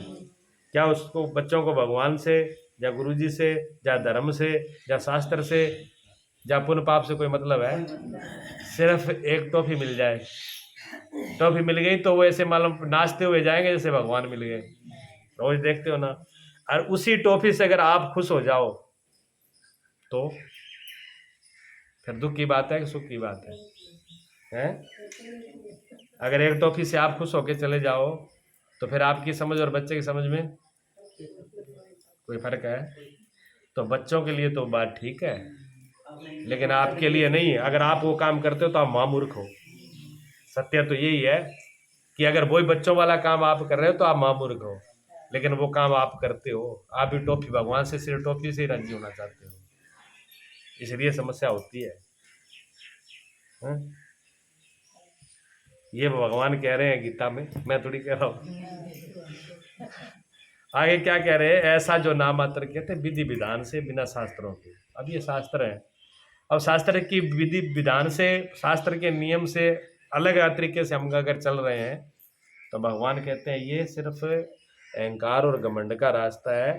क्या उसको, बच्चों को भगवान से या गुरुजी से या धर्म से या शास्त्र से या पुण्य पाप से कोई मतलब है? सिर्फ एक टॉफी मिल जाए, टॉफी मिल गई तो वो ऐसे मालूम नाचते हुए जाएंगे जैसे भगवान मिल गए। रोज देखते हो ना। और उसी टॉफी से अगर आप खुश हो जाओ तो फिर दुख की बात है कि सुख की बात है? अगर एक टॉफी से आप खुश होके चले जाओ तो फिर आपकी समझ और बच्चे की समझ में कोई फर्क है? तो बच्चों के लिए तो बात ठीक है, लेकिन आपके लिए नहीं है। अगर आप वो काम करते हो तो आप महामूर्ख हो। सत्य तो यही है कि अगर वही बच्चों वाला काम आप कर रहे हो तो आप महामूर्ख हो, लेकिन वो काम आप करते हो। आप भी टॉफी, भगवान से सिर्फ टॉफी से ही राजी होना चाहते हो, इसलिए समस्या होती है। ये भगवान कह रहे हैं गीता में, मैं थोड़ी कह रहा हूँ। आगे क्या कह रहे हैं? ऐसा जो नाम मात्र कहते विधि विधान से, बिना शास्त्रों के। अब ये शास्त्र है, अब शास्त्र की विधि विधान से, शास्त्र के नियम से अलग तरीके से हम अगर चल रहे हैं तो भगवान कहते हैं ये सिर्फ अहंकार और घमंड का रास्ता है,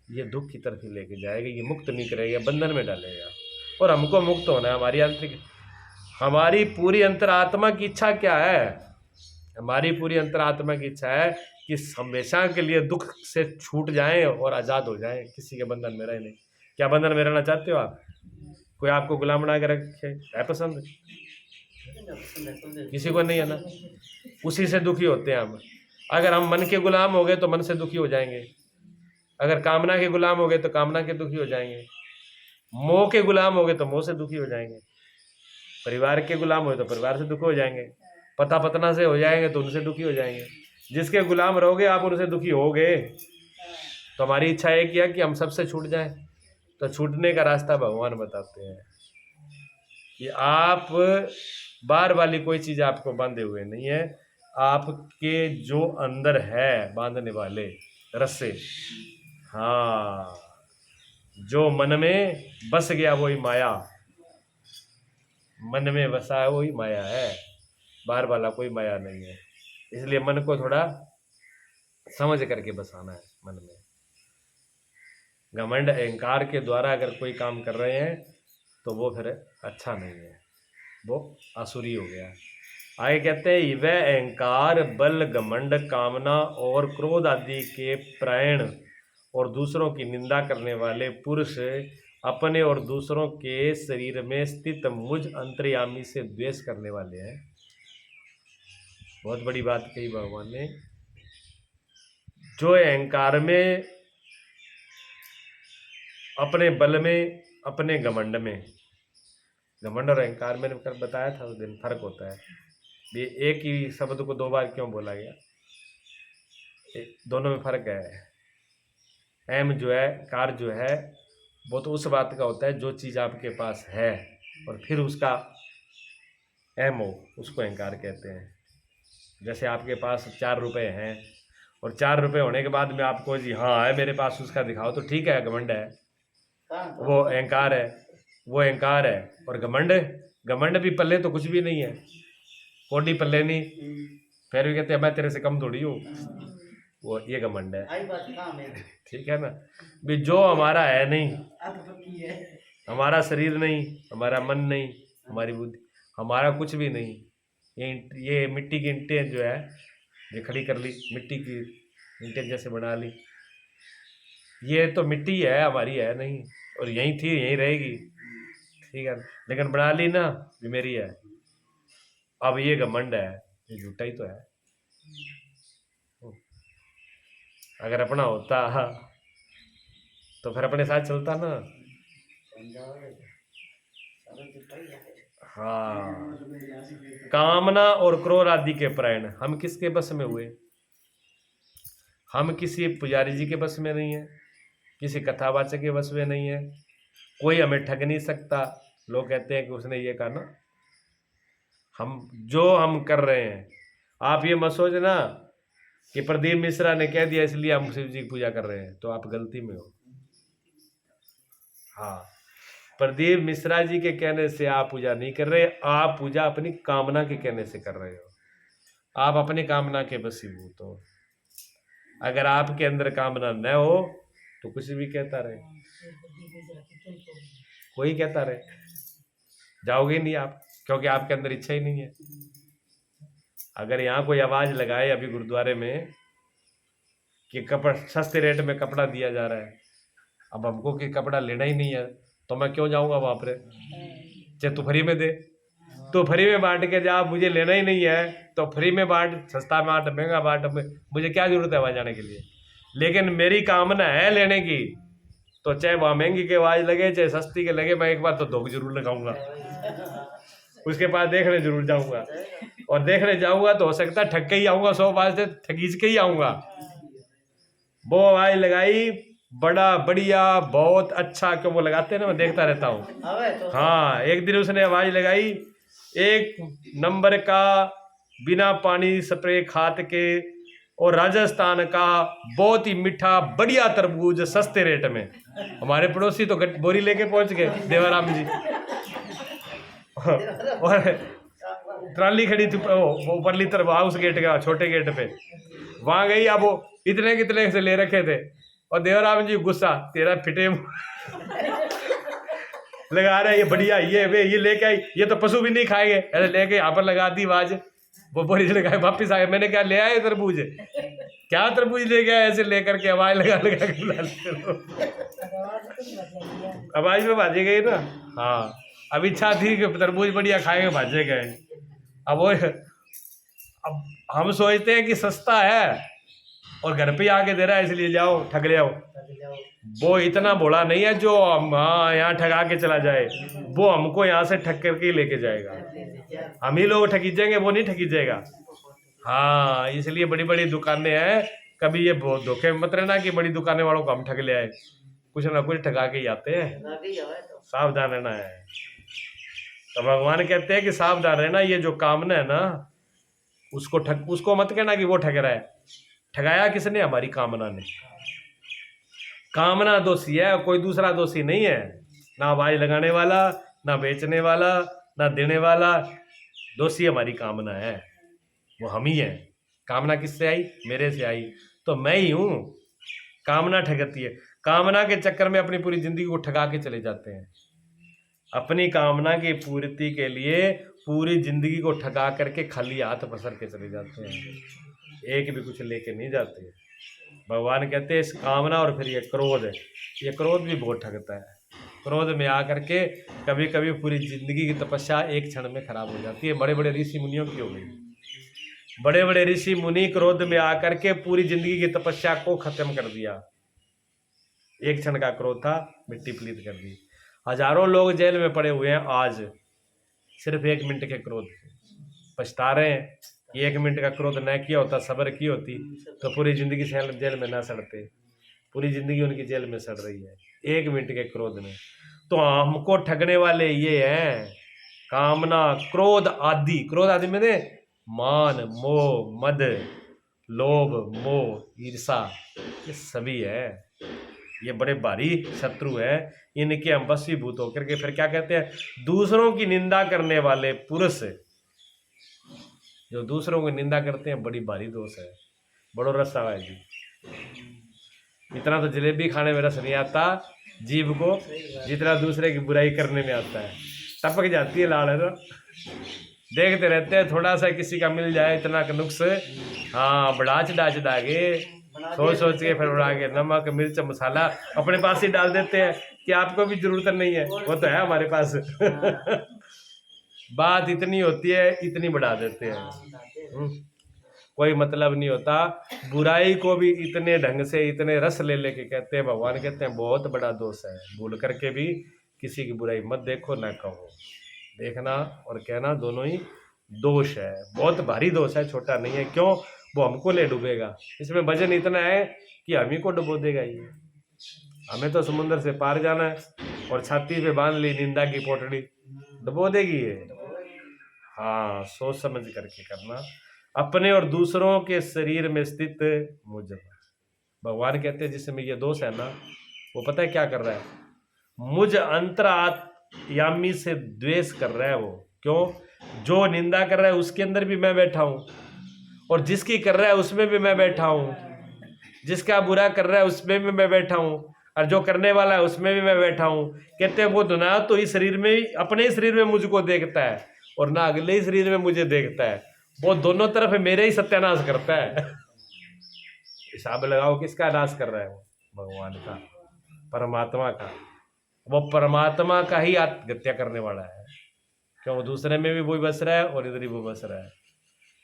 ये दुख की तरफ ही लेके जाएगा, ये मुक्त नहीं करेगा, बंधन में डालेगा। और हमको मुक्त होना है। हमारी आंतरिक, हमारी पूरी अंतरात्मा की इच्छा क्या है? हमारी पूरी अंतरात्मा की इच्छा है कि हमेशा के लिए दुख से छूट जाएं और आज़ाद हो जाएं, किसी के बंधन में रहे नहीं। क्या बंधन में रहना चाहते हो आप? कोई आपको गुलाम बना के रखे है पसंद? किसी को नहीं है ना, उसी से दुखी होते हैं हम। अगर हम मन के गुलाम हो गए तो मन से दुखी हो जाएंगे, अगर कामना के गुलाम हो गए तो कामना के दुखी हो जाएंगे, मोह के गुलाम हो गए तो मोह से दुखी हो जाएंगे, परिवार के गुलाम हो तो परिवार से दुखी हो जाएंगे, पता पतना से हो जाएंगे तो उनसे दुखी हो जाएंगे। जिसके गुलाम रहोगे आप उनसे दुखी होगे। तो हमारी इच्छा है कि हम सबसे छूट जाएं। तो छूटने का रास्ता भगवान बताते हैं कि आप बार वाली कोई चीज़ आपको बांधे हुए नहीं है, आपके जो अंदर है बांधने वाले रस्से, हाँ, जो मन में बस गया वही माया, मन में बसा है वही माया है, बाहर वाला कोई माया नहीं है। इसलिए मन को थोड़ा समझ करके बसाना है मन में। घमंड अहंकार के द्वारा अगर कोई काम कर रहे हैं तो वो फिर अच्छा नहीं है, वो आसुरी हो गया। आगे कहते हैं वह अहंकार, बल, घमंड, कामना और क्रोध आदि के प्राण और दूसरों की निंदा करने वाले पुरुष अपने और दूसरों के शरीर में स्थित मुझ अंतर्यामी से द्वेष करने वाले हैं। बहुत बड़ी बात कही भगवान ने। जो अहंकार में, अपने बल में, अपने घमंड में, घमंड और अहंकार मैंने बताया था उस दिन फर्क होता है। ये एक ही शब्द को दो बार क्यों बोला गया, दोनों में फर्क है। एम जो है, कार जो है, वो तो उस बात का होता है जो चीज़ आपके पास है और फिर उसका एम हो, उसको अहंकार कहते हैं। जैसे आपके पास 4 रुपए हैं और 4 रुपए होने के बाद में आपको जी हाँ है मेरे पास, उसका दिखाओ तो ठीक है, घमंड है, वो अहंकार है, वो अहंकार है। और घमंड, घमंड भी पल्ले तो कुछ भी नहीं है, कोडी पल्ले नहीं, फिर भी कहते हैं मैं तेरे से कम थोड़ी हूँ, वो ये घमंड है। ठीक है ना, भी जो हमारा है नहीं, हमारा शरीर नहीं, हमारा मन नहीं, हमारी बुद्धि, हमारा कुछ भी नहीं, ये मिट्टी की ईंटें जो है ये खड़ी कर ली, मिट्टी की ईंटें जैसे बना ली, ये तो मिट्टी है, हमारी है नहीं, और यहीं थी यहीं रहेगी, ठीक है, लेकिन बना ली ना, ये मेरी है। अब ये घमंड है, ये झूठा ही तो है। अगर अपना होता तो फिर अपने साथ चलता ना। हाँ, कामना और क्रोध आदि के प्राण हम किसके बस में हुए? हम किसी पुजारी जी के बस में नहीं है, किसी कथावाचक के बस में नहीं है, कोई हमें ठग नहीं सकता। लोग कहते हैं कि उसने ये कहा ना, हम जो हम कर रहे हैं, आप ये मत सोचना कि प्रदीप मिश्रा ने कह दिया इसलिए हम शिव जी की पूजा कर रहे हैं, तो आप गलती में हो। हाँ, प्रदीप मिश्रा जी के कहने से आप पूजा नहीं कर रहे, आप पूजा अपनी कामना के कहने से कर रहे हो। आप अपनी कामना के वशीभूत हो। अगर आपके अंदर कामना न हो तो कुछ भी कहता रहे, कोई कहता रहे, जाओगे नहीं आप, क्योंकि आपके अंदर इच्छा ही नहीं है। अगर यहाँ कोई आवाज लगाए अभी गुरुद्वारे में कि कपड़ा सस्ते रेट में कपड़ा दिया जा रहा है, अब हमको कि कपड़ा लेना ही नहीं है तो मैं क्यों जाऊंगा वहां पर? चाहे तू फ्री में दे, तो फ्री में बांट के जा, मुझे लेना ही नहीं है तो फ्री में बांट, सस्ता बांट, महंगा बांट, मुझे क्या जरूरत है वहां जाने के लिए। लेकिन मेरी कामना है लेने की, तो चाहे वहां महंगी के आवाज लगे चाहे सस्ती के लगे, मैं एक बार तो धोख जरूर लगाऊंगा, उसके पास देखने जरूर जाऊंगा, और देखने जाऊंगा तो हो सकता है ठग के ही आऊंगा, 100 बार से ठगीच के ही आऊंगा। वो आवाज लगाई, बड़ा बढ़िया, बहुत अच्छा, क्यों वो लगाते हैं ना, मैं देखता रहता हूँ। हाँ, एक दिन उसने आवाज लगाई, 1 नंबर का बिना पानी स्प्रे खाद के और राजस्थान का बहुत ही मीठा बढ़िया तरबूज सस्ते रेट में। हमारे पड़ोसी तो बोरी लेके पहुंच गए, देवाराम जी, और ट्राली खड़ी थी वो परली तरफ हाउस गेट का छोटे गेट पे, वहां गई। अब वो इतने कितने से ले रखे थे, और देवराम जी गुस्सा, तेरा फिटे लगा रहा है, ये बढ़िया, ये लेके आई, ये तो पशु भी नहीं खाएंगे, ऐसे लेके यहाँ पर लगा दी आवाज, वो बोरी लगाए वापिस आ गए। मैंने क्या ले आए तरबूज, क्या तरबूज ले गया, ऐसे लेकर के आवाज लगा आवाज में भाजे गए ना। हाँ, अब इच्छा थी कि तरबूज बढ़िया खाएंगे, भाजे गए, अब वो, अब हम सोचते हैं कि सस्ता है और घर पे आके दे रहा है इसलिए जाओ ठग ले आओ। वो इतना भोला नहीं है जो हम हाँ यहाँ ठगा के चला जाए, वो हमको यहाँ से ठग करके ही लेके जाएगा। हम ही लोग ठगी जाएंगे, वो नहीं ठगी जाएगा। हाँ, इसलिए बड़ी बड़ी दुकानें हैं, कभी ये बहुत धोखे में मत रहना कि बड़ी दुकानें वालों को हम ठग ले आए, कुछ ना कुछ ठगा के ही आते हैं, सावधान रहना है। तो भगवान कहते हैं कि सावधान रहना, ये जो कामना है ना उसको मत कहना कि वो ठग रहा है। ठगाया किसने? हमारी कामना ने। कामना दोषी है, कोई दूसरा दोषी नहीं है। ना आवाज लगाने वाला, ना बेचने वाला, ना देने वाला, दोषी हमारी कामना है, वो हम ही हैं। कामना किससे आई? मेरे से आई, तो मैं ही हूं। कामना ठगती है, कामना के चक्कर में अपनी पूरी जिंदगी को ठगा के चले जाते हैं। अपनी कामना की पूर्ति के लिए पूरी जिंदगी को ठगा करके खाली हाथ पसर के चले जाते हैं, एक भी कुछ लेके नहीं जाते। भगवान कहते हैं इस कामना और फिर ये क्रोध है, ये क्रोध भी बहुत ठगता है। क्रोध में आकर के कभी कभी पूरी जिंदगी की तपस्या एक क्षण में खराब हो जाती है। बड़े बड़े ऋषि मुनियों की हो गई, बड़े बड़े ऋषि मुनि क्रोध में आकर के पूरी जिंदगी की तपस्या को खत्म कर दिया। एक क्षण का क्रोध था, मिट्टी पलीत कर दी। हजारों लोग जेल में पड़े हुए हैं आज, सिर्फ 1 मिनट के क्रोध से पछता रहे हैं। 1 मिनट का क्रोध न किया होता, सब्र की होती, तो पूरी जिंदगी जेल में ना सड़ते। पूरी जिंदगी उनकी जेल में सड़ रही है 1 मिनट के क्रोध में। तो हमको ठगने वाले ये हैं, कामना, क्रोध आदि। क्रोध आदि में मान, मोह, मद, लोभ, मोह, ईर्षा, ये सभी है। ये बड़े भारी शत्रु है, इनके हम वशीभूत होकर के फिर क्या कहते हैं? दूसरों की निंदा करने वाले पुरुष, जो दूसरों की निंदा करते हैं, बड़ी भारी दोष है, बड़ो रस आवा है जी। इतना तो जलेबी खाने में रस नहीं आता जीव को, जितना दूसरे की बुराई करने में आता है। टपक जाती है लाल है ना, देखते रहते हैं, थोड़ा सा किसी का मिल जाए इतना का नुक्स, हाँ बड़ा चढ़ा के सोच के फिर उड़ा के नमक मिर्च मसाला अपने पास ही डाल देते हैं कि आपको भी जरूरत नहीं है, वो तो है हमारे पास। बात इतनी होती है, इतनी बढ़ा देते हैं, कोई मतलब नहीं होता। बुराई को भी इतने ढंग से, इतने रस ले लेके कहते हैं। भगवान कहते हैं बहुत बड़ा दोष है, भूल करके भी किसी की बुराई मत देखो, ना कहो। देखना और कहना दोनों ही दोष है, बहुत भारी दोष है, छोटा नहीं है। क्यों? वो हमको ले डूबेगा, इसमें वजन इतना है कि हम ही को डुबो देगा ये। हमें तो समुद्र से पार जाना है, और छाती पे बांध ली निंदा की पोटड़ी, डुबो देगी ये। हाँ, सोच समझ करके करना। अपने और दूसरों के शरीर में स्थित मुझ, भगवान कहते हैं जिसमें ये दोष है ना, वो पता है क्या कर रहा है? मुझ अंतरात्यामी से द्वेष कर रहा है वो। क्यों? जो निंदा कर रहा है उसके अंदर भी मैं बैठा हूं, और जिसकी कर रहा है उसमें भी मैं बैठा हूं, जिसका बुरा कर रहा है उसमें भी मैं बैठा हूं, और जो करने वाला है उसमें भी मैं बैठा हूं। कहते हैं वो दुनिया तो इस शरीर में ही, अपने ही शरीर में मुझको देखता है, और ना अगले ही शरीर में मुझे देखता है। वो दोनों तरफ मेरे ही सत्यानाश करता है। हिसाब लगाओ किसका नाश कर रहा है? वो भगवान का, परमात्मा का। वो परमात्मा का ही आत्महत्या करने वाला है। क्यों? वो दूसरे में भी वही बस रहा है और इधर ही वो बस रहा है।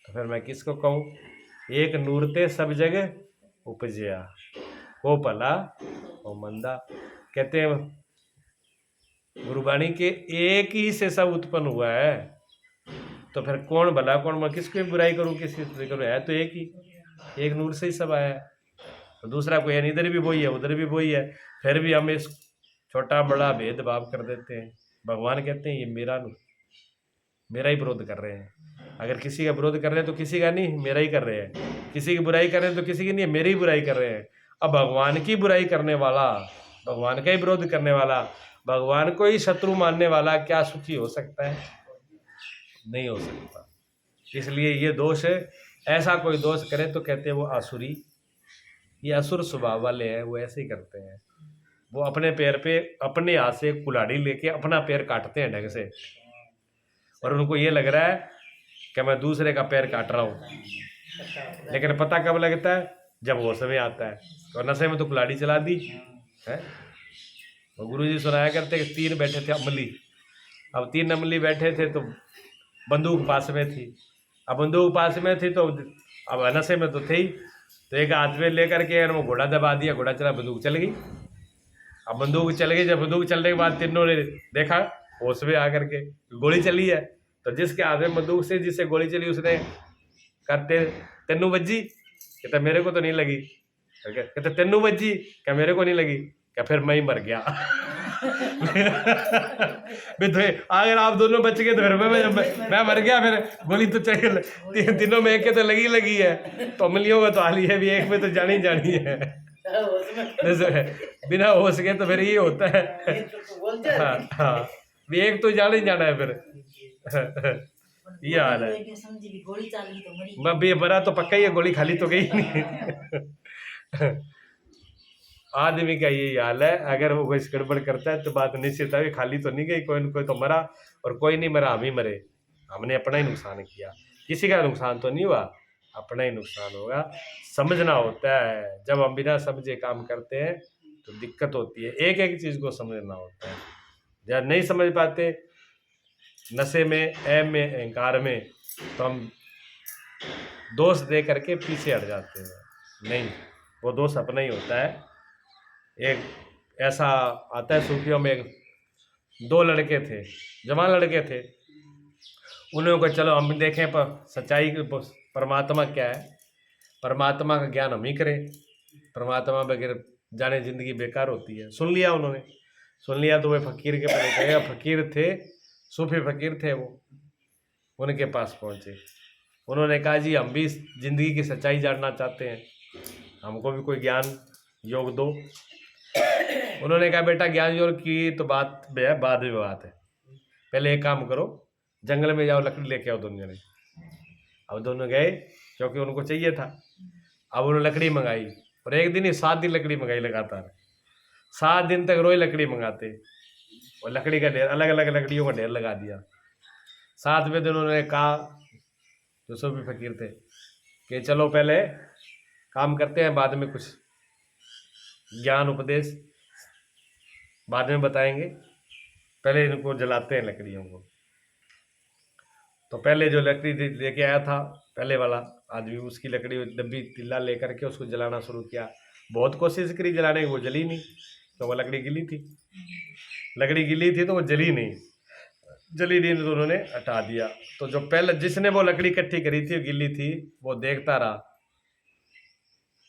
तो फिर मैं किसको कहूँ? एक नूरते सब जगह उपजया, वो भला वो मंदा। कहते हैं गुरुबाणी के एक ही से सब उत्पन्न हुआ है, तो फिर कौन भला कौन मैं किसकी बुराई करूं, किसकी करूं? है तो एक ही, एक नूर से ही सब आया है, तो दूसरा कोई है, इधर भी वही है उधर भी वही है। फिर भी हम इस छोटा बड़ा भेदभाव कर देते हैं। भगवान कहते हैं ये मेरा ही विरोध कर रहे हैं। अगर किसी का विरोध कर रहे हैं तो किसी का नहीं, मेरा ही कर रहे हैं। किसी की बुराई कर रहे हैं तो किसी की नहीं, मेरी ही बुराई कर रहे हैं। अब भगवान की बुराई करने वाला, भगवान का ही विरोध करने वाला, भगवान को ही शत्रु मानने वाला क्या सुखी हो सकता है? नहीं हो सकता। इसलिए ये दोष है, ऐसा कोई दोष करे तो कहते हैं वो आसुरी, ये असुर स्वभाव वाले हैं, वो ऐसे ही करते हैं। वो अपने पैर पे अपने हाथ से कुल्हाड़ी लेके अपना पैर काटते हैं ढंग से, और उनको ये लग रहा है कि मैं दूसरे का पैर काट रहा हूँ। लेकिन पता कब लगता है? जब होश में आता है। और नशे में तो कुल्हाड़ी चला दी है। वो गुरु जी सुनाया करते कि 3 बैठे थे अमली। अब 3 अमली बैठे थे, तो बंदूक पास में थी। अब बंदूक पास में थी तो अब नशे में तो थे ही, तो एक हाथ में लेकर के वो घोड़ा दबा दिया, घोड़ा चला, बंदूक चल गई। अब बंदूक चल गई, जब बंदूक चलने के बाद तीनों ने देखा होश में आकर के गोली चली है, तो जिसके हाथ में बंदूक से जिससे गोली चली उसने कहते तेनू बज्जी, कहते मेरे को तो नहीं लगी, कहते तेनू बज्जी, क्या मेरे को नहीं लगी, क्या फिर मैं ही मर गया। अगर आप दोनों बच गए तो फिर मैं मर गया, फिर गोली तो चल तीनों में एक के तो लगी है, तो अमलियों का तो हाल ही है, भी एक में तो जानी है। बिना होश के तो फिर ये होता है। हाँ हाँ, भी एक तो जाना है फिर। ये हाल है। मैं मरा तो पक्का ही है, गोली खाली तो गई नहीं। आदमी का यही हाल है, अगर वो कोई गड़बड़ करता है तो बात निश्चित है, खाली तो नहीं गई, कोई न कोई तो मरा, और कोई नहीं मरा, हम ही मरे, हमने अपना ही नुकसान किया, किसी का नुकसान तो नहीं हुआ, अपना ही नुकसान होगा। समझना होता है, जब हम बिना समझे काम करते हैं तो दिक्कत होती है, एक एक चीज को समझना होता है। जब नहीं समझ पाते, नशे में, ऐब में, अहंकार में, तो हम दोष दे करके पीछे हट जाते हैं। नहीं, वो दोष अपना ही होता है। एक ऐसा आता है सूफियों में, दो लड़के थे, जवान लड़के थे, उन्होंने को चलो हम देखें पर सच्चाई परमात्मा क्या है, परमात्मा का ज्ञान हम ही करें, परमात्मा बगैर जाने जिंदगी बेकार होती है। सुन लिया उन्होंने, सुन लिया तो वे फकीर के पास गए, फकीर थे, सूफी फकीर थे, वो उनके पास पहुंचे, उन्होंने कहा जी हम भी जिंदगी की सच्चाई जानना चाहते हैं, हमको भी कोई ज्ञान योग दो। उन्होंने कहा बेटा ज्ञान योग की तो बात बाद में बात है, पहले एक काम करो, जंगल में जाओ, लकड़ी लेके आओ दोनों जने। अब दोनों गए, क्योंकि उनको चाहिए था। अब उन्होंने लकड़ी मंगाई, और एक दिन ही 7 दिन लकड़ी मंगाई लगातार, 7 दिन तक रोज लकड़ी मंगाते, और लकड़ी का ढेर, अलग अलग लकड़ियों का ढेर लगा दिया। 7वें दिन उन्होंने कहा, जो सूफी फकीर थे, कि चलो पहले काम करते हैं, बाद में कुछ ज्ञान उपदेश बाद में बताएंगे, पहले इनको जलाते हैं लकड़ियों को। तो पहले जो लकड़ी लेके आया था पहले वाला आदमी, उसकी लकड़ी डब्बी तिल्ला लेकर के उसको जलाना शुरू किया। बहुत कोशिश करी जलाने की, वो जली नहीं, तो वो लकड़ी गिली थी, लकड़ी गिली थी तो वो जली नहीं, जली नहीं तो उन्होंने हटा दिया। तो जो पहले जिसने वो लकड़ी इकट्ठी करी थी, गिली थी, वो देखता रहा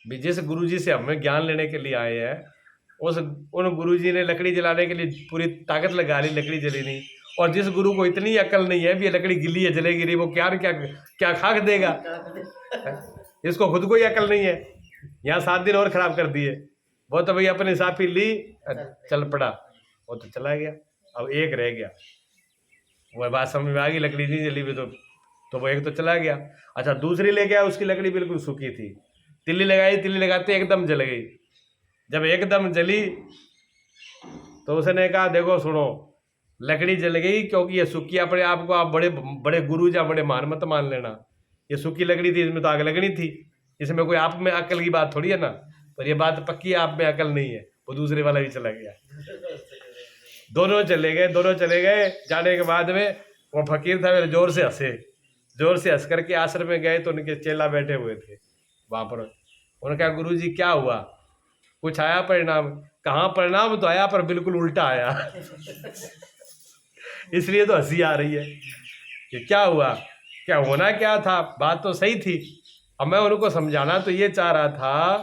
भी जिस गुरुजी से हमें ज्ञान लेने के लिए आए हैं, उन गुरुजी ने लकड़ी जलाने के लिए पूरी ताकत लगा ली, लकड़ी जली नहीं। और जिस गुरु को इतनी अकल नहीं है भी ये लकड़ी गिली है, जलेगी नहीं, वो क्या क्या क्या खाक देगा, इसको खुद को ही अकल नहीं है, यहाँ 7 दिन और खराब कर दिए। वो तो भाई अपने साफी ली, चल पड़ा, वो तो चला गया, अब एक रह गया। वो बात समझ में आ गई, लकड़ी नहीं जली हुई तो वो एक तो चला गया। अच्छा, दूसरी ले गया, उसकी लकड़ी बिल्कुल सूखी थी, तिल्ली लगाई, तिल्ली लगाते एकदम जल गई। जब एकदम जली तो उसने कहा देखो सुनो, लकड़ी जल गई क्योंकि ये सूखी, अपने आप को आप बड़े बड़े गुरु या बड़े मान मत मान लेना, ये सूखी लकड़ी थी, इसमें तो आग लगनी थी, इसमें कोई आप में अकल की बात थोड़ी है ना, पर ये बात पक्की है आप में अकल नहीं है। वो दूसरे वाला भी चला गया, दोनों चले गए। जाने के बाद में वो फकीर था, मेरे जोर से हंस करके आश्रम में गए, तो उनके चेला बैठे हुए थे वहां पर। उन्होंने कहा गुरुजी क्या हुआ, कुछ आया परिणाम? कहाँ परिणाम तो आया, पर बिल्कुल उल्टा आया। इसलिए तो हंसी आ रही है कि क्या हुआ, क्या होना क्या था, बात तो सही थी। अब मैं उनको समझाना तो ये चाह रहा था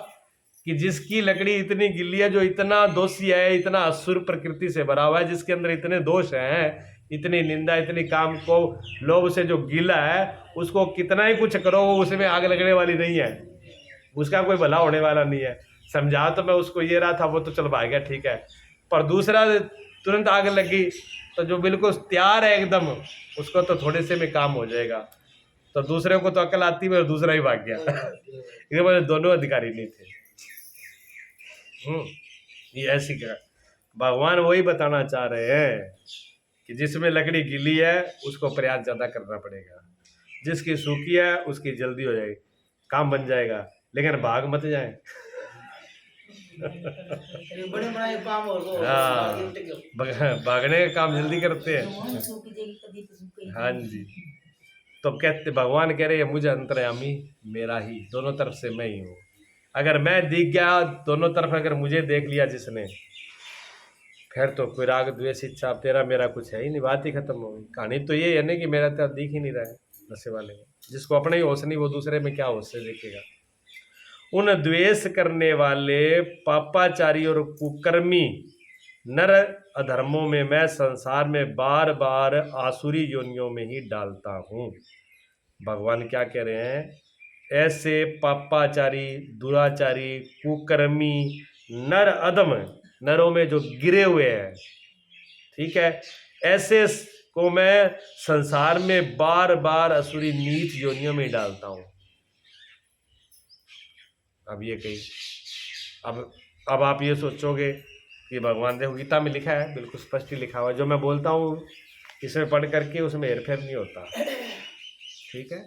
कि जिसकी लकड़ी इतनी गिल्ली है, जो इतना दोषी है, इतना असुर प्रकृति से भरा हुआ है, जिसके अंदर इतने दोष हैं, इतनी निंदा, इतनी काम को लोभ से जो गीला है, उसको कितना ही कुछ करो वो उसमें आग लगने वाली नहीं है, उसका कोई भला होने वाला नहीं है। समझा तो मैं उसको ये रहा था, वो तो चल भाग गया, ठीक है, पर दूसरा तुरंत आग लगी, तो जो बिल्कुल तैयार है एकदम, उसको तो थोड़े से में काम हो जाएगा। तो दूसरे को तो अकल आती है, दूसरा ही भाग गया। ये दोनों अधिकारी नहीं थे। ये ऐसी क्या, भगवान वही बताना चाह रहे हैं कि जिसमें लकड़ी गीली है उसको प्रयास ज़्यादा करना पड़ेगा, जिसकी सूखी है उसकी जल्दी हो जाएगी, काम बन जाएगा, लेकिन भाग मत जाए। हाँ, भागने का काम जल्दी करते हैं। हाँ जी, तो कहते भगवान कह रहे हैं मुझे अंतर्यामी मेरा ही, दोनों तरफ से मैं ही हूँ। अगर मैं दिख गया दोनों तरफ, अगर मुझे देख लिया जिसने, फिर तो कोई राग द्वेष इच्छा तेरा मेरा कुछ है ही नहीं, बात ही खत्म हो गई। कहानी तो ये है ना कि मेरा तो दिख ही नहीं रहा है नशे वाले में। जिसको अपने ही होश नहीं, वो दूसरे में क्या होश से देखेगा। उन द्वेष करने वाले पापाचारी और कुकर्मी नर अधर्मों में मैं संसार में बार बार आसुरी योनियों में ही डालता हूँ। भगवान क्या कह रहे हैं, ऐसे पापाचारी, दुराचारी, कुकर्मी, नर अधम, नरों में जो गिरे हुए हैं, ठीक है, ऐसे को मैं संसार में बार बार असुरी नीच योनियों में डालता हूं। अब ये कही, अब आप ये सोचोगे कि भगवान, देखो गीता में लिखा है, बिल्कुल स्पष्ट ही लिखा हुआ है, जो मैं बोलता हूँ इसमें पढ़ करके उसमें हेरफेर नहीं होता, ठीक है,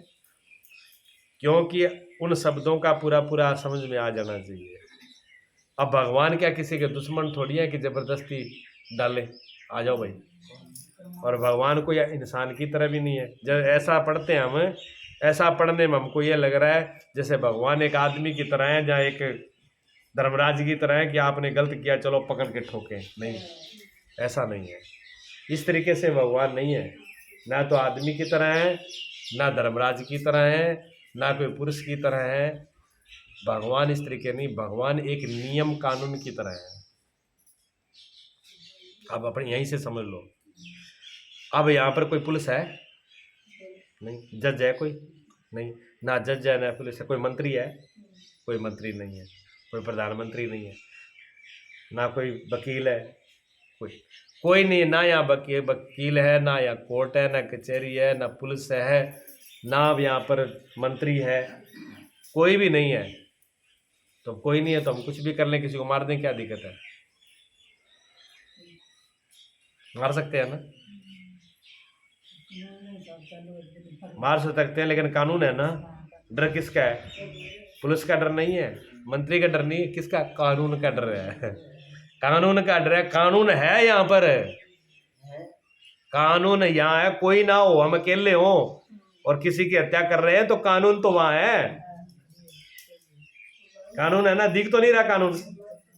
क्योंकि उन शब्दों का पूरा पूरा समझ में आ जाना चाहिए। अब भगवान क्या किसी के दुश्मन थोड़ी है कि जबरदस्ती डाले, आ जाओ भाई। और भगवान को या इंसान की तरह भी नहीं है। जब ऐसा पढ़ते हैं हम, ऐसा पढ़ने में हमको ये लग रहा है जैसे भगवान एक आदमी की तरह है, जहाँ एक धर्मराज की तरह है कि आपने गलत किया चलो पकड़ के ठोके। नहीं, ऐसा नहीं है, इस तरीके से भगवान नहीं है। ना तो आदमी की तरह है, ना धर्मराज की तरह है, ना कोई पुरुष की तरह है। भगवान इस तरीके नहीं, भगवान एक नियम कानून की तरह है। अब अपने यहीं से समझ लो। अब यहाँ पर कोई पुलिस है नहीं, जज है कोई नहीं, ना जज है ना पुलिस है। कोई मंत्री है, कोई मंत्री नहीं है, कोई प्रधानमंत्री नहीं है, ना कोई वकील है, कोई नहीं, ना यहाँ वकील है, ना यहाँ कोर्ट है, ना कचहरी है, ना पुलिस है, ना यहाँ पर मंत्री है, कोई भी नहीं है। तो कोई नहीं है तो हम कुछ भी कर लें, किसी को मार दें, क्या दिक्कत है? मार सकते हैं ना, मार सकते हैं, लेकिन कानून है ना। डर किसका है? पुलिस का डर नहीं है, मंत्री का डर नहीं है, किसका? कानून का डर है। कानून का डर है, कानून है यहाँ पर, कानून यहाँ है। कोई ना हो, हम अकेले हो और किसी की हत्या कर रहे हैं तो कानून तो वहां है, कानून है ना। दिख तो नहीं रहा कानून,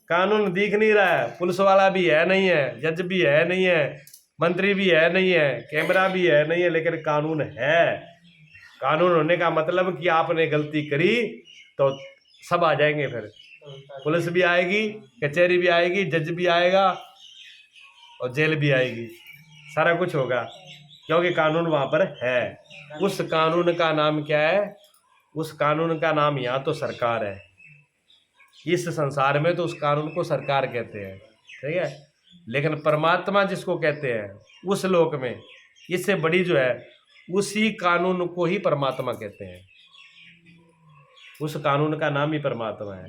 कानून दिख नहीं रहा है। पुलिस वाला भी है नहीं है, जज भी है नहीं है, मंत्री भी है नहीं है, कैमरा भी है नहीं है, लेकिन कानून है। कानून होने का मतलब कि आपने गलती करी तो सब आ जाएंगे, फिर पुलिस भी आएगी, कचहरी भी आएगी, जज भी आएगा और जेल भी आएगी, सारा कुछ होगा, क्योंकि कानून वहां पर है। उस कानून का नाम क्या है? उस कानून का नाम यहाँ तो सरकार है। इस संसार में तो उस कानून को सरकार कहते हैं, ठीक है, लेकिन परमात्मा जिसको कहते हैं उस लोक में, इससे बड़ी जो है, उसी कानून को ही परमात्मा कहते हैं। उस कानून का नाम ही परमात्मा है।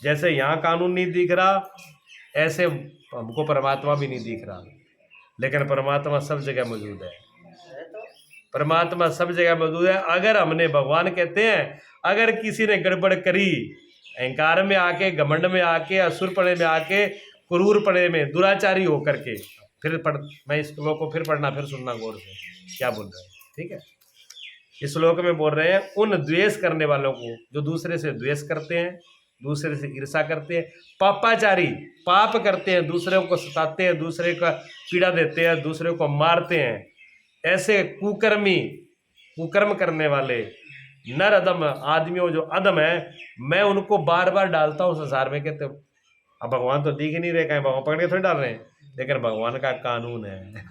जैसे यहाँ कानून नहीं दिख रहा, ऐसे हमको परमात्मा भी नहीं दिख रहा, लेकिन परमात्मा सब जगह मौजूद है। परमात्मा सब जगह मौजूद है। अगर हमने, भगवान कहते हैं, अगर किसी ने गड़बड़ करी, अहंकार में आके, घमंड में आके, असुरपणे में आके, क्रूरपणे में, दुराचारी होकर के, फिर मैं इस श्लोक को फिर पढ़ना, फिर सुनना गौर से क्या बोल रहे हैं, ठीक है। इस श्लोक में बोल रहे हैं उन द्वेष करने वालों को जो दूसरे से द्वेष करते हैं, दूसरे से ईर्षा करते हैं, पापाचारी, पाप करते हैं, दूसरे को सताते हैं, दूसरे का पीड़ा देते हैं, दूसरे को मारते हैं, ऐसे कुकर्मी, कुकर्म करने वाले नर अदम आदमियों जो अदम है, मैं उनको बार बार डालता हूँ संसार में। कहते अब भगवान तो दिख ही नहीं रहे, कहीं भगवान पकड़ के थोड़ी डाल रहे हैं, लेकिन भगवान का कानून है,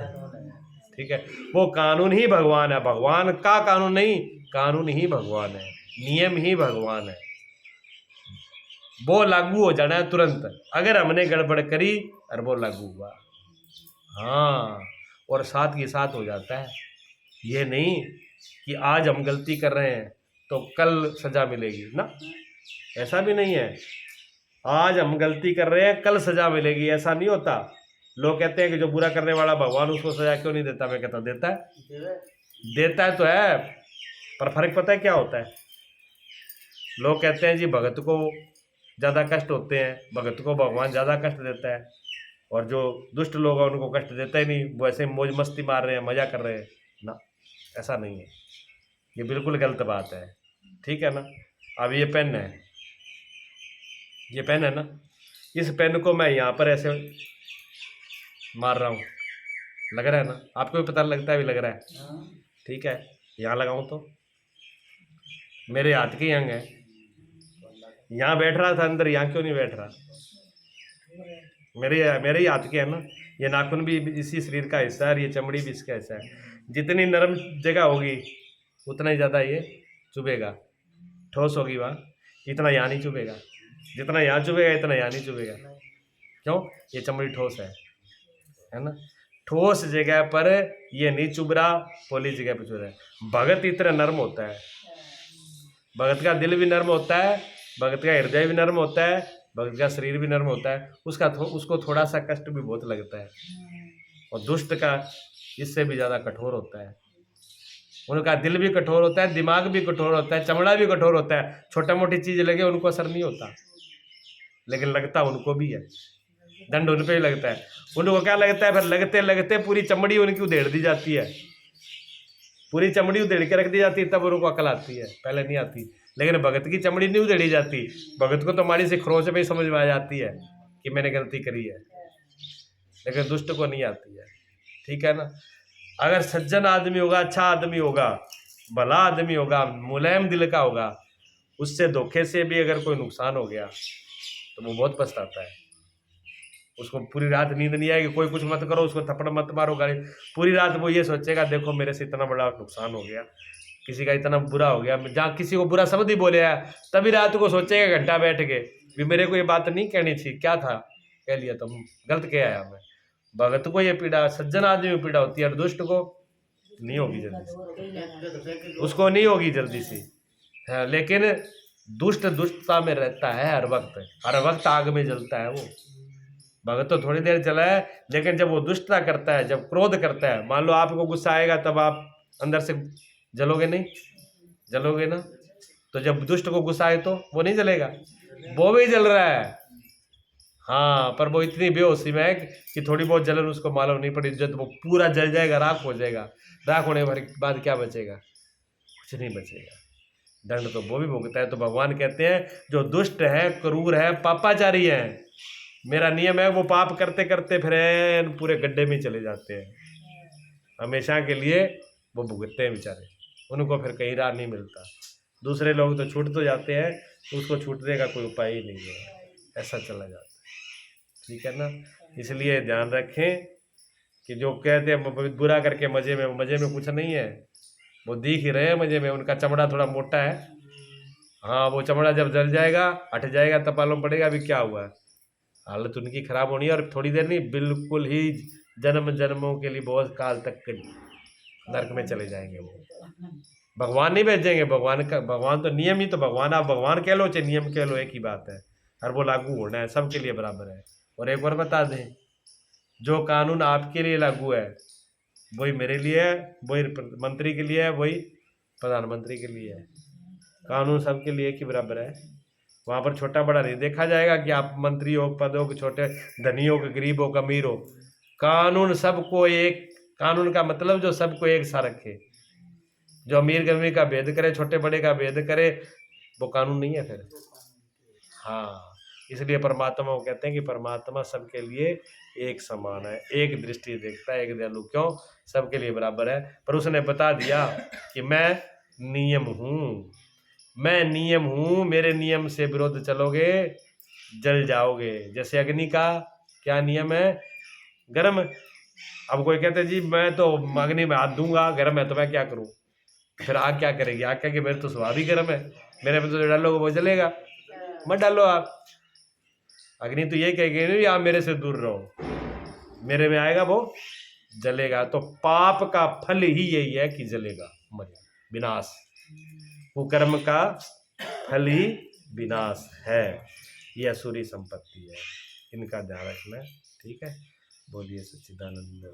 ठीक है, वो कानून ही भगवान है। भगवान का कानून नहीं, कानून ही भगवान है, नियम ही भगवान है, वो लागू हो जाना है तुरंत। अगर हमने गड़बड़ करी और वो लागू हुआ, हाँ, और साथ के साथ हो जाता है। ये नहीं कि आज हम गलती कर रहे हैं तो कल सजा मिलेगी ना, ऐसा भी नहीं है। आज हम गलती कर रहे हैं, कल सजा मिलेगी, ऐसा नहीं होता। लोग कहते हैं कि जो बुरा करने वाला भगवान उसको सजा क्यों नहीं देता? मैं कहता हूँ देता है, देता है तो है, पर फर्क पता है क्या होता है? लोग कहते हैं जी भगत को ज़्यादा कष्ट होते हैं, भगत को भगवान ज़्यादा कष्ट देता है, और जो दुष्ट लोग हैं उनको कष्ट देता ही नहीं, वो ऐसे मौज मस्ती मार रहे हैं, मजा कर रहे हैं ना, ऐसा नहीं है। ये बिल्कुल गलत बात है, ठीक है ना। अब ये पेन है, ये पेन है ना, इस पेन को मैं यहाँ पर ऐसे मार रहा हूँ, लग रहा है ना, आपको भी पता लगता है, भी लग रहा है, ठीक है। यहाँ लगाऊं तो मेरे हाथ के अंग है, यहाँ बैठ रहा था अंदर, यहाँ क्यों नहीं बैठ रहा, मेरे ही हाथ के है ना। ये नाखून भी इसी शरीर का हिस्सा है और ये चमड़ी भी इसका हिस्सा है। जितनी नरम जगह होगी उतना ही ज़्यादा ये चुभेगा, ठोस होगी वहाँ, इतना यहाँ नहीं चुभेगा, जितना यहाँ चुभेगा इतना यहाँ नहीं चुभेगा। क्यों? ये चमड़ी ठोस है ना। ठोस जगह पर ये नहीं चुभ रहा, पोली जगह पर चुभ रहा है। भगत इतना नर्म होता है, भगत का दिल भी नर्म होता है, भगत का हृदय भी नर्म होता है, भगत का शरीर भी नर्म होता है। उसको थोड़ा सा कष्ट भी बहुत लगता है, और दुष्ट का इससे भी ज़्यादा कठोर होता है। उनका दिल भी कठोर होता है, दिमाग भी कठोर होता है, चमड़ा भी कठोर होता है। छोटा मोटी चीज़ लगे उनको असर नहीं होता, लेकिन लगता उनको भी है, दंड उन पर ही लगता है। उनको क्या लगता है, फिर लगते लगते पूरी चमड़ी उनकी उधेड़ दी जाती है, पूरी चमड़ी उधेड़ के रख दी जाती है, तब उनको अकल आती है, पहले नहीं आती। लेकिन भगत की चमड़ी नहीं उधेड़ी जाती, भगत को तो हमारी से खरोच में ही समझ में आ जाती है कि मैंने गलती करी है, लेकिन दुष्ट को नहीं आती है, ठीक है ना। अगर सज्जन आदमी होगा, अच्छा आदमी होगा, भला आदमी होगा, मुलायम दिल का होगा, उससे धोखे से भी अगर कोई नुकसान हो गया तो वो बहुत पछताता है। उसको पूरी रात नींद नहीं आएगी, कोई कुछ मत करो, उसको थप्पड़ मत मारो, गाली, पूरी रात वो ये सोचेगा देखो मेरे से इतना बड़ा नुकसान हो गया, किसी का इतना बुरा हो गया, जहाँ किसी को बुरा शब्द ही बोले है तभी रात को सोचेगा घंटा बैठ के भी मेरे को ये बात नहीं कहनी थी, क्या था कह लिया, तो गलत कह आया मैं। भगत को ये पीड़ा, सज्जन आदमी को पीड़ा होती है, और दुष्ट को नहीं होगी जल्दी, उसको नहीं होगी जल्दी से। हाँ, लेकिन दुष्ट दुष्टता में रहता है, हर वक्त आग में जलता है वो। भगत तो थोड़ी देर चला है, लेकिन जब वो दुष्टता करता है, जब क्रोध करता है, मान लो आपको गुस्सा आएगा, तब आप अंदर से जलोगे नहीं, जलोगे ना। तो जब दुष्ट को गुस्सा आए तो वो नहीं जलेगा, वो भी जल रहा है, हाँ, पर वो इतनी बेहोशी में है कि थोड़ी बहुत जलन उसको मालूम नहीं पड़ी, जब वो पूरा जल जाएगा, राख हो जाएगा, राख होने के बाद क्या बचेगा, कुछ नहीं बचेगा। दंड तो वो भी भुगता है। तो भगवान कहते हैं जो दुष्ट है, क्रूर है, पापाचारी है, मेरा नियम है, वो पाप करते करते फिर पूरे गड्ढे में चले जाते हैं, हमेशा के लिए वो भुगतते हैं बेचारे, उनको फिर कहीं राह नहीं मिलता। दूसरे लोग तो छूट तो जाते हैं, तो उसको छूटने का कोई उपाय ही नहीं है, ऐसा चला जाता है, ठीक है ना। इसलिए ध्यान रखें कि जो कहते हैं बुरा करके मजे में कुछ नहीं है, वो दिख ही रहे हैं मजे में, उनका चमड़ा थोड़ा मोटा है, हाँ, वो चमड़ा जब जल जाएगा, हट जाएगा, तब मालूम पड़ेगा अभी क्या हुआ है, हालत उनकी खराब होनी है, और थोड़ी देर नहीं, बिल्कुल ही जन्म जन्मों के लिए बहुत काल तक नरक में चले जाएंगे वो। भगवान नहीं भेजेंगे, भगवान तो नियम ही, तो भगवान आप भगवान कह लो चाहे नियम कह लो, एक ही बात है, हर वो लागू होना है, सबके लिए बराबर है। और एक बार बता दें, जो कानून आपके लिए लागू है वही मेरे लिए है, वही मंत्री के लिए है, वही प्रधानमंत्री के लिए है, कानून सबके लिए एक ही बराबर है। वहाँ पर छोटा बड़ा नहीं देखा जाएगा कि आप मंत्री हो, पद हो, छोटे धनी हो, गरीब हो, अमीर हो, कानून सबको एक, कानून का मतलब जो सबको एक सा रखे, जो अमीर गरीब का भेद करे, छोटे बड़े का भेद करे, वो कानून नहीं है फिर। हाँ, इसलिए परमात्मा को कहते हैं कि परमात्मा सबके लिए एक समान है, एक दृष्टि देखता है, एक दयालु, क्यों, सबके लिए बराबर है। पर उसने बता दिया कि मैं नियम हूँ, मैं नियम हूँ, मेरे नियम से विरोध चलोगे जल जाओगे। जैसे अग्नि का क्या नियम है, गर्म, अब कोई कहते जी मैं तो अग्नि में हाथ दूंगा, गर्म है, तो मैं क्या करूं, फिर आग क्या करेगी, आग कहेगी मेरे तो स्वभाव ही गर्म है, मेरे में तो जो डालोगे वो जलेगा, मत डालो आप। अग्नि तो ये कहेगी नहीं आप मेरे से दूर रहो, मेरे में आएगा वो जलेगा। तो पाप का फल ही यही है कि जलेगा, मरेगा, विनाश, वो कर्म का फल ही विनाश है, ये असुरी संपत्ति है, इनका ध्यान रखना, ठीक है। बोलिए सच्चिदानंद।